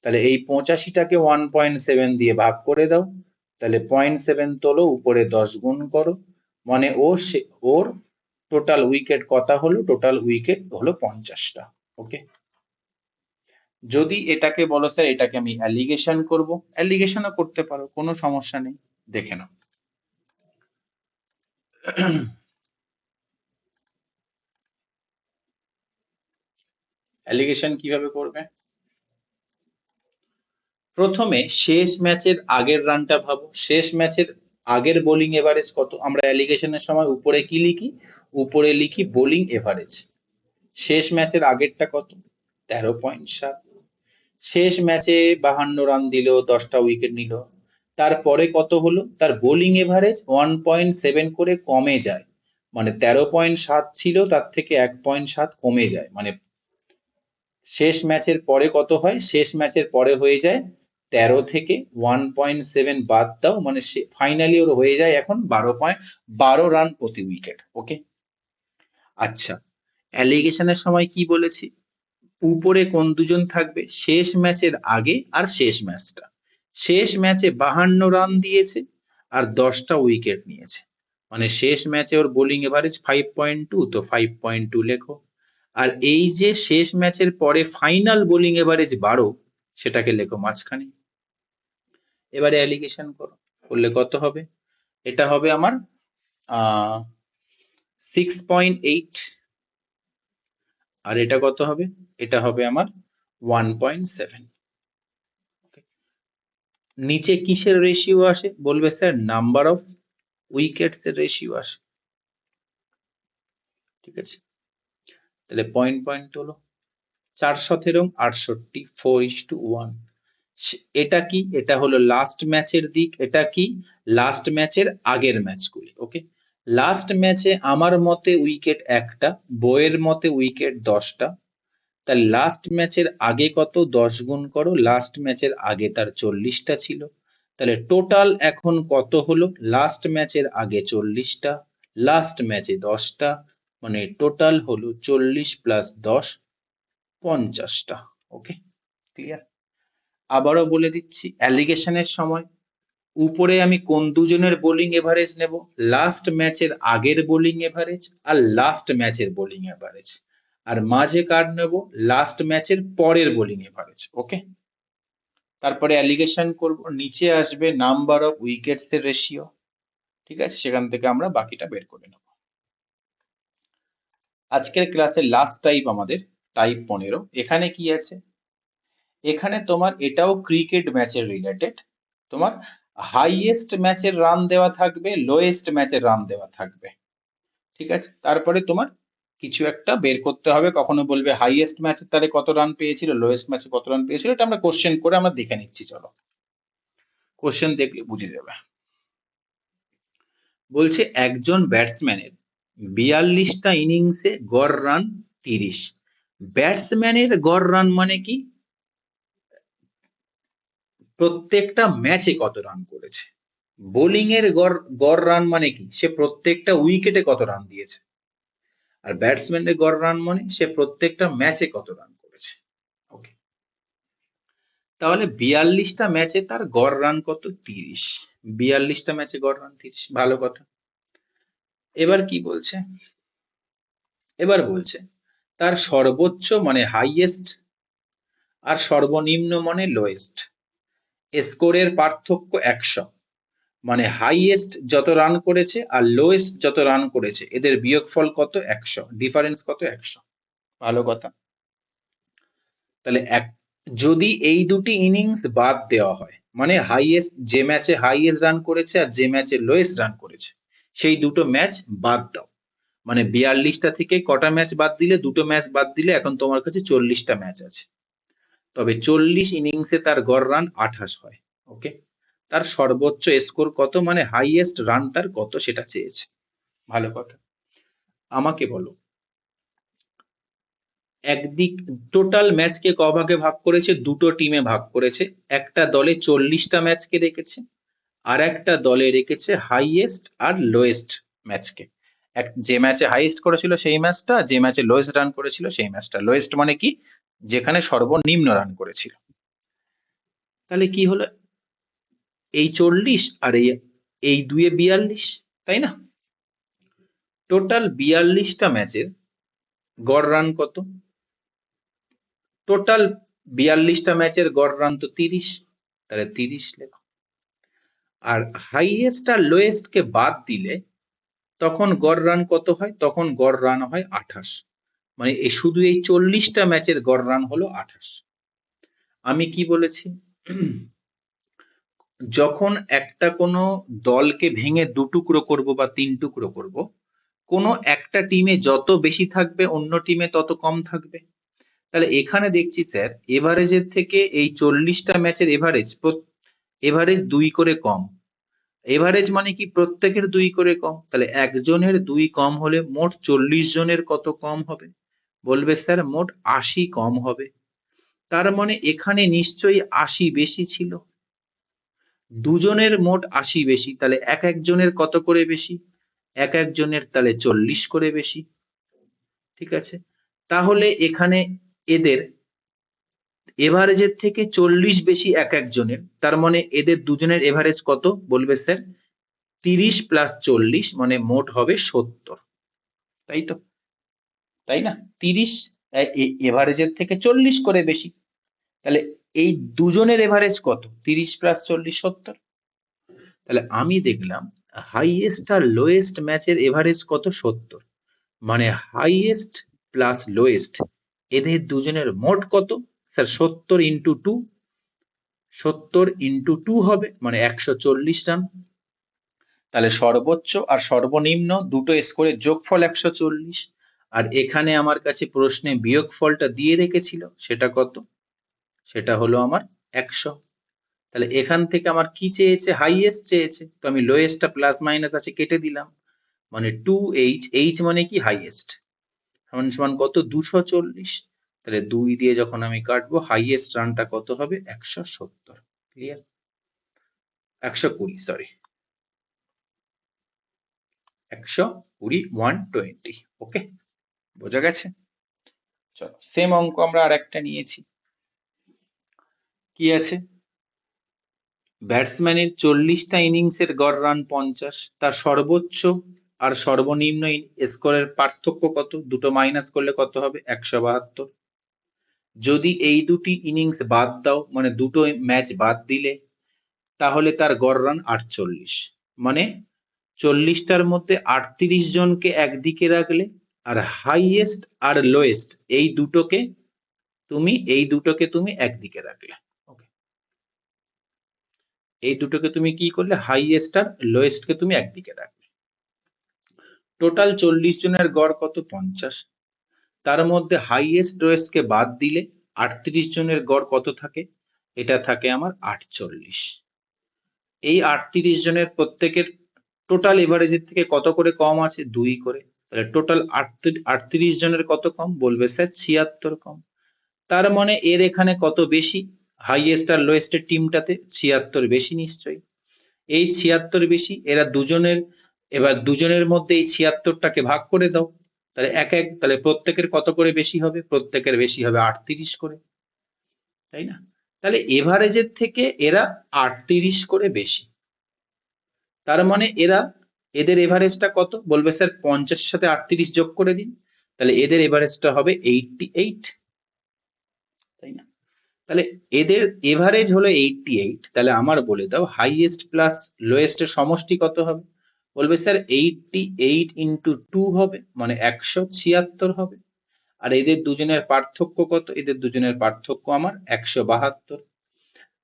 Speaker 1: তাহলে এই 85টাকে 1.7 দিয়ে ভাগ করে দাও, তাহলে 0.7 তোলো, উপরে 10 গুণ করো, মানে ওর টোটাল উইকেট কথা হলো? টোটাল উইকেট হলো 50টা। ওকে, যদি এটাকে বলো স্যার এটাকে আমি অ্যালিগেশন করব, অ্যালিগেশনও করতে পারো, কোনো সমস্যা নেই, দেখে নাও। অ্যালিগেশন কিভাবে করবে? প্রথমে শেষ ম্যাচের আগের রানটা ভাবো, শেষ ম্যাচের আগের বোলিং এভারেজ কত? আমরা অ্যালিগেশনের সময় উপরে কি লিখি? উপরে লিখি বোলিং এভারেজ। শেষ ম্যাচের আগেরটা কত? 13.7। শেষ ম্যাচে 52 রান দিল, 10টা উইকেট নিল, তারপরে কত হলো? তার বোলিং এভারেজ 1.7 করে কমে যায়, মানে 13.7 ছিল, তার থেকে 1.7 কমে যায়, মানে শেষ ম্যাচের পরে কত হয়? শেষ ম্যাচের পরে হয়ে যায় 13 থেকে 1.7 বাদ দাও, মানে ফাইনালি ওর হয়ে যায় এখন 12 রান প্রতি উইকেট। ওকে, আচ্ছা, অ্যালিগেশনের সময় কি বলেছি? উপরে কোন দুজন থাকবে? শেষ ম্যাচের আগে আর শেষ ম্যাচটা। শেষ ম্যাচে 52 রান দিয়েছে আর 10টা উইকেট নিয়েছে, মানে শেষ ম্যাচে ওর বোলিং এভারেজ 5.2, তো 5.2 লেখো। আর এই যে শেষ ম্যাচের পরে ফাইনাল বোলিং এভারেজ 12, সেটাকে লেখো মাঝখানে। এবারে অ্যালিগেশন করো, করলে কত হবে? এটা হবে আমার 6.8, আর এটা কত হবে? এটা হবে আমার 1.7। নিচে কিসের রেশিও আসে? বলবে স্যার নাম্বার অফ উইকেটস এর রেশিও আসে, ঠিক আছে, তাহলে পয়েন্ট পয়েন্ট হলো 4 68 4:1। এটা কি? এটা হলো লাস্ট ম্যাচের দিক। এটা কি? লাস্ট ম্যাচের আগের ম্যাচগুলি। ওকে, লাস্ট ম্যাচে আমার মতে উইকেট একটা, বইয়ের মতে উইকেট 10টা। তাহলে লাস্ট ম্যাচের আগে কত, 10 গুণ করো, লাস্ট ম্যাচের আগে তার 40টা ছিল। তাহলে টোটাল এখন কত হলো, লাস্ট ম্যাচের আগে 40টা, লাস্ট ম্যাচে 10টা, মানে টোটাল হলো 40 প্লাস 10, 50টা। ওকে, ক্লিয়ার? আবারও বলে দিচ্ছি, অ্যালিগেশনের সময় উপরে আমি কোন দুজনের বোলিং এভারেজ নেব, লাস্ট ম্যাচের আগের বোলিং এভারেজ আর লাস্ট ম্যাচের বোলিং এভারেজ, আর মাঝে কার নেব, লাস্ট ম্যাচের পরের বোলিং এভারেজ। ওকে, তারপরে অ্যালিগেশন করব, নিচে আসবে নাম্বার অফ উইকেটস এর রেশিও। ঠিক আছে, সেখান থেকে আমরা বাকিটা বের করে নেব। আজকের ক্লাসের লাস্ট টাইপ আমাদের টাইপ 15। এখানে কি আছে, এখানে তোমার এটাও ক্রিকেট ম্যাচের রিলেটেড। তোমার হাইয়েস্ট ম্যাচের রান দেওয়া থাকবে, লোয়েস্ট ম্যাচের রান দেওয়া থাকবে। ঠিক আছে, তারপরে তোমার কিছু একটা বের করতে হবে, কখনো বলবে হাইয়েস্ট ম্যাচে তাহলে কত রান পেয়েছিল, লোয়েস্ট ম্যাচে কত রান পেয়েছিল, এটা আমরা কোশ্চেন করে আমরা দেখে নিচ্ছি। চলো, কোশ্চেন দেখলে বুঝে যাবে। বলছে একজন ব্যাটসম্যানের 42টা ইনিংসে গড় রান 30। ব্যাটসম্যানের গড় রান মানে কি, প্রত্যেকটা ম্যাচে কত রান করেছে। বোলিং এর গড় রান মানে কি, সে প্রত্যেকটা উইকেটে কত রান দিয়েছে। আর ব্যাটসম্যানের গড় রান মানে সে প্রত্যেকটা ম্যাচে কত রান করেছে। ওকে, তাহলে 42টা ম্যাচে তার গড় রান কত, 30। 42টা ম্যাচে গড় রান 30, ভালো কথা। এবার কি বলছে, এবার বলছে তার সর্বোচ্চ মানে হাইয়েস্ট আর সর্বনিম্ন মানে লোয়েস্ট স্কোরের পার্থক্য 100। মানে হাইয়েস্ট যত রান করেছে আর লোয়েস্ট যত রান করেছে এদের বিয়োগফল কত, 100, ডিফারেন্স কত, 100। ভালো কথা। তাহলে যদি এই দুটি ইনিংস বাদ দেওয়া হয়, মানে হাইয়েস্ট যে ম্যাচে হাইয়েস্ট রান করেছে আর যে ম্যাচে লোয়েস্ট রান করেছে, সেই দুটো ম্যাচ বাদ দাও। মানে 42টা থেকে কটা ম্যাচ বাদ দিলে, দুটো ম্যাচ বাদ দিলে এখন তোমার কাছে 40টা ম্যাচ আছে। তবে 40 ইনিংসে তার গড় রান 28 হয়। ওকে, তার সর্বোচ্চ স্কোর কত, মানে হাইয়েস্ট রান তার কত সেটা চেয়েছে। ভালো কথা। আমাকে বলো, একদিক টোটাল ম্যাচকে ক ভাগে ভাগ করেছে, দুটো টিমে ভাগ করেছে। একটা দলে 40টা ম্যাচকে রেখেছে, আর একটা দলে রেখেছে হাইয়েস্ট আর লোয়েস্ট ম্যাচকে। যে ম্যাচে হাইয়েস্ট করেছিল সেই ম্যাচটা, যে ম্যাচে লোয়েস্ট রান করেছিল সেই ম্যাচটা। লোয়েস্ট মানে কি, যেখানে সর্বনিম্ন রান করেছিল। তাহলে কি হলো, এই 40 আর এই 2 এ 42, তাই না? টোটাল 42টা ম্যাচের গড় রান কত, টোটাল 42টা ম্যাচের গড় রান তো 30, তাহলে 30 লেখো। আর হাইয়েস্ট আর লোয়েস্ট কে বাদ দিলে তখন গড় রান কত হয়, তখন গড় রান হয় 28। মানে শুধু এই 40টা ম্যাচের গড় রান হলো 28। আমি কি বলেছি, যখন একটা কোনো দলকে ভেঙে 2 টুকরো করব বা 3 টুকরো করব, কোনো একটা টিমে যত বেশি থাকবে অন্য টিমে তত কম থাকবে। তাহলে এখানে দেখছি স্যার, এভারেজের থেকে এই 40টা ম্যাচের এভারেজ 2 করে কম। এভারেজ মানে কি, প্রত্যেকের 2 করে কম। তাহলে একজনের 2 কম হলে মোট 40 জনের কত কম হবে, বলবে স্যার মোট 80 কম হবে। তার মানে এখানে নিশ্চয়ই 80 বেশি ছিল। দুজনের মোট 80 বেশি, তাহলে এক একজনের কত করে বেশি, এক একজনের তাহলে 40 করে বেশি। ঠিক আছে, তাহলে এখানে এদের এভারেজের থেকে 40 বেশি এক একজনের, তার মানে এদের দুজনের এভারেজ কত, বলবে স্যার 30 প্লাস 40 মানে মোট হবে 70। তাই তো, তাই না? 30 এভারেজের থেকে 40 করে বেশি। তাহলে এই দুজনের এভারেজ কত, 30 প্লাস 40, 70। তাহলে আমি দেখলাম হাইয়েস্ট আর লোয়েস্ট ম্যাচের এভারেজ কত, 70। মানে হাইয়েস্ট প্লাস লোয়েস্ট এদের দুজনের মোট কত, স্যার 70 ইন্টু 2, 70 ইন্টু 2 হবে মানে 140 রান। তাহলে সর্বোচ্চ আর সর্বনিম্ন দুটো স্কোরের যোগফল 140। আর এখানে আমার কাছে প্রশ্নে বিয়োগফলটা দিয়ে রেখেছিল, সেটা কত, সেটা হলো আমার 100। তাহলে এখান থেকে আমার কি চেয়েছে, হাইয়েস্ট চেয়েছে, তো আমি লোয়েস্টটা প্লাস মাইনাস আছে কেটে দিলাম, মানে 2h, h মানে কি হাইয়েস্ট, সমান সমান কত 240। তাহলে 2 দিয়ে যখন আমি কাটবো হাইয়েস্ট রানটা কত হবে 170। ক্লিয়ার? 120, সরি 120, 120। ওকে, বোঝা গেছে? চলো সেম অঙ্ক আমরা আরেকটা নিয়েছি। কি আছে, ব্যাটসম্যানের 40টা ইনিংসের গড় রান 50, তার সর্বোচ্চ আর সর্বনিম্ন স্কোরের পার্থক্য কত, দুটো মাইনাস করলে কত হবে 172। যদি এই দুটি ইনিংস বাদ দাও, মানে দুটো ম্যাচ বাদ দিলে, তাহলে তার গড় রান 48। মানে 40টার মধ্যে 38 জনকে একদিকে রাখলে আর হাইয়েস্ট আর লোয়েস্ট এই দুটোকে তুমি একদিকে রাখলে। ওকে, এই দুটোকে তুমি কি করলে, হাইয়েস্ট আর লোয়েস্ট কে তুমি একদিকে রাখলে। টোটাল 40 জনের গড় কত 50, তার মধ্যে হাইয়েস্ট লোয়েস্ট কে বাদ দিলে 38 জনের গড় কত থাকে, এটা থাকে আমার 48। এই 38 জনের প্রত্যেকের টোটাল এভারেজের থেকে কত করে কম আছে, 2 করে। তাহলে টোটাল 38 জনের কত কম, বলবে স্যার 76 কম। তার মানে এর এখানে কত বেশি, হাইয়েস্ট আর লোয়েস্টের টিমটাতে 76 বেশি নিশ্চয়ই। এই 76 বেশি, এরা দুজনের, এবার দুজনের মধ্যে এই 76টাকে ভাগ করে দাও, তাহলে তাহলে প্রত্যেকের কত করে বেশি হবে, প্রত্যেকের বেশি হবে 38 করে, তাই না? তাহলে এভারেজের থেকে এরা 38 করে বেশি। তার মানে এদের এভারেজটা কত, বলবে স্যার 50 এর সাথে 38 যোগ করে দিন, তাহলে এদের এভারেজটা হবে 88, তাই না? তাহলে এদের এভারেজ হলো 88, তাহলে আমার বলে দাও হাইয়েস্ট প্লাস লোয়েস্ট এর সমষ্টি কত হবে, বলবে স্যার 88 ইন্টু 2 হবে, মানে 176 হবে। আর এদের দুজনের পার্থক্য কত, এদের দুজনের পার্থক্য আমার 172।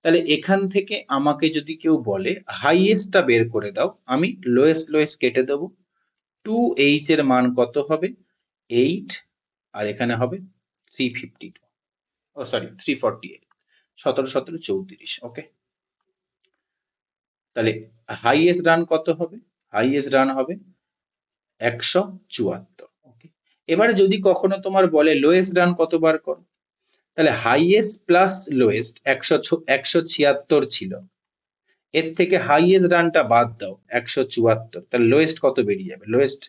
Speaker 1: তাহলে এখান থেকে আমাকে যদি কেউ বলে হাইয়েস্টটা বের করে দাও, আমি লোয়েস্ট কেটে দেবো, 2h এর মান কত হবে 8, আর এখানে হবে 352, ও সরি 348, 17 17 34। ওকে, তাহলে হাইয়েস্ট রান কত হবে, হাইয়েস্ট রান হবে 174। ওকে, এবারে যদি কখনো তোমার বলে লোয়েস্ট রান কতবার করো, তাহলে হাইয়েস্ট প্লাস লোয়েস্ট 176 ছিল, এর থেকে হাইয়েস্ট রানটা বাদ দাও 174, তাহলে লোয়েস্ট কত বেরিয়ে যাবে, লোয়েস্ট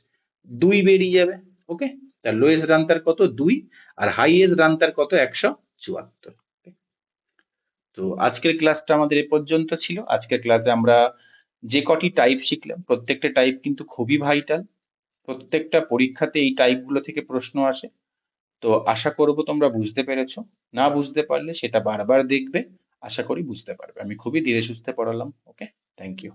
Speaker 1: 2 বেরিয়ে যাবে। ওকে, তার লোয়েস্ট রান তার কত 2, আর হাইয়েস্ট রান তার কত 174। তো আজকের ক্লাসটা আমাদের এ পর্যন্ত ছিল। আজকের ক্লাসে আমরা যে কটি টাইপ শিখলাম, প্রত্যেকটা টাইপ কিন্তু খুবই ভাইটাল, প্রত্যেকটা পরীক্ষাতে এই টাইপগুলো থেকে প্রশ্ন আসে। তো আশা করব তোমরা বুঝতে পেরেছো, না বুঝতে পারলে সেটা বারবার দেখবে, আশা করি বুঝতে পারবে। আমি খুবই ধীরে সুস্থে পড়ালাম। ওকে, থ্যাংক ইউ।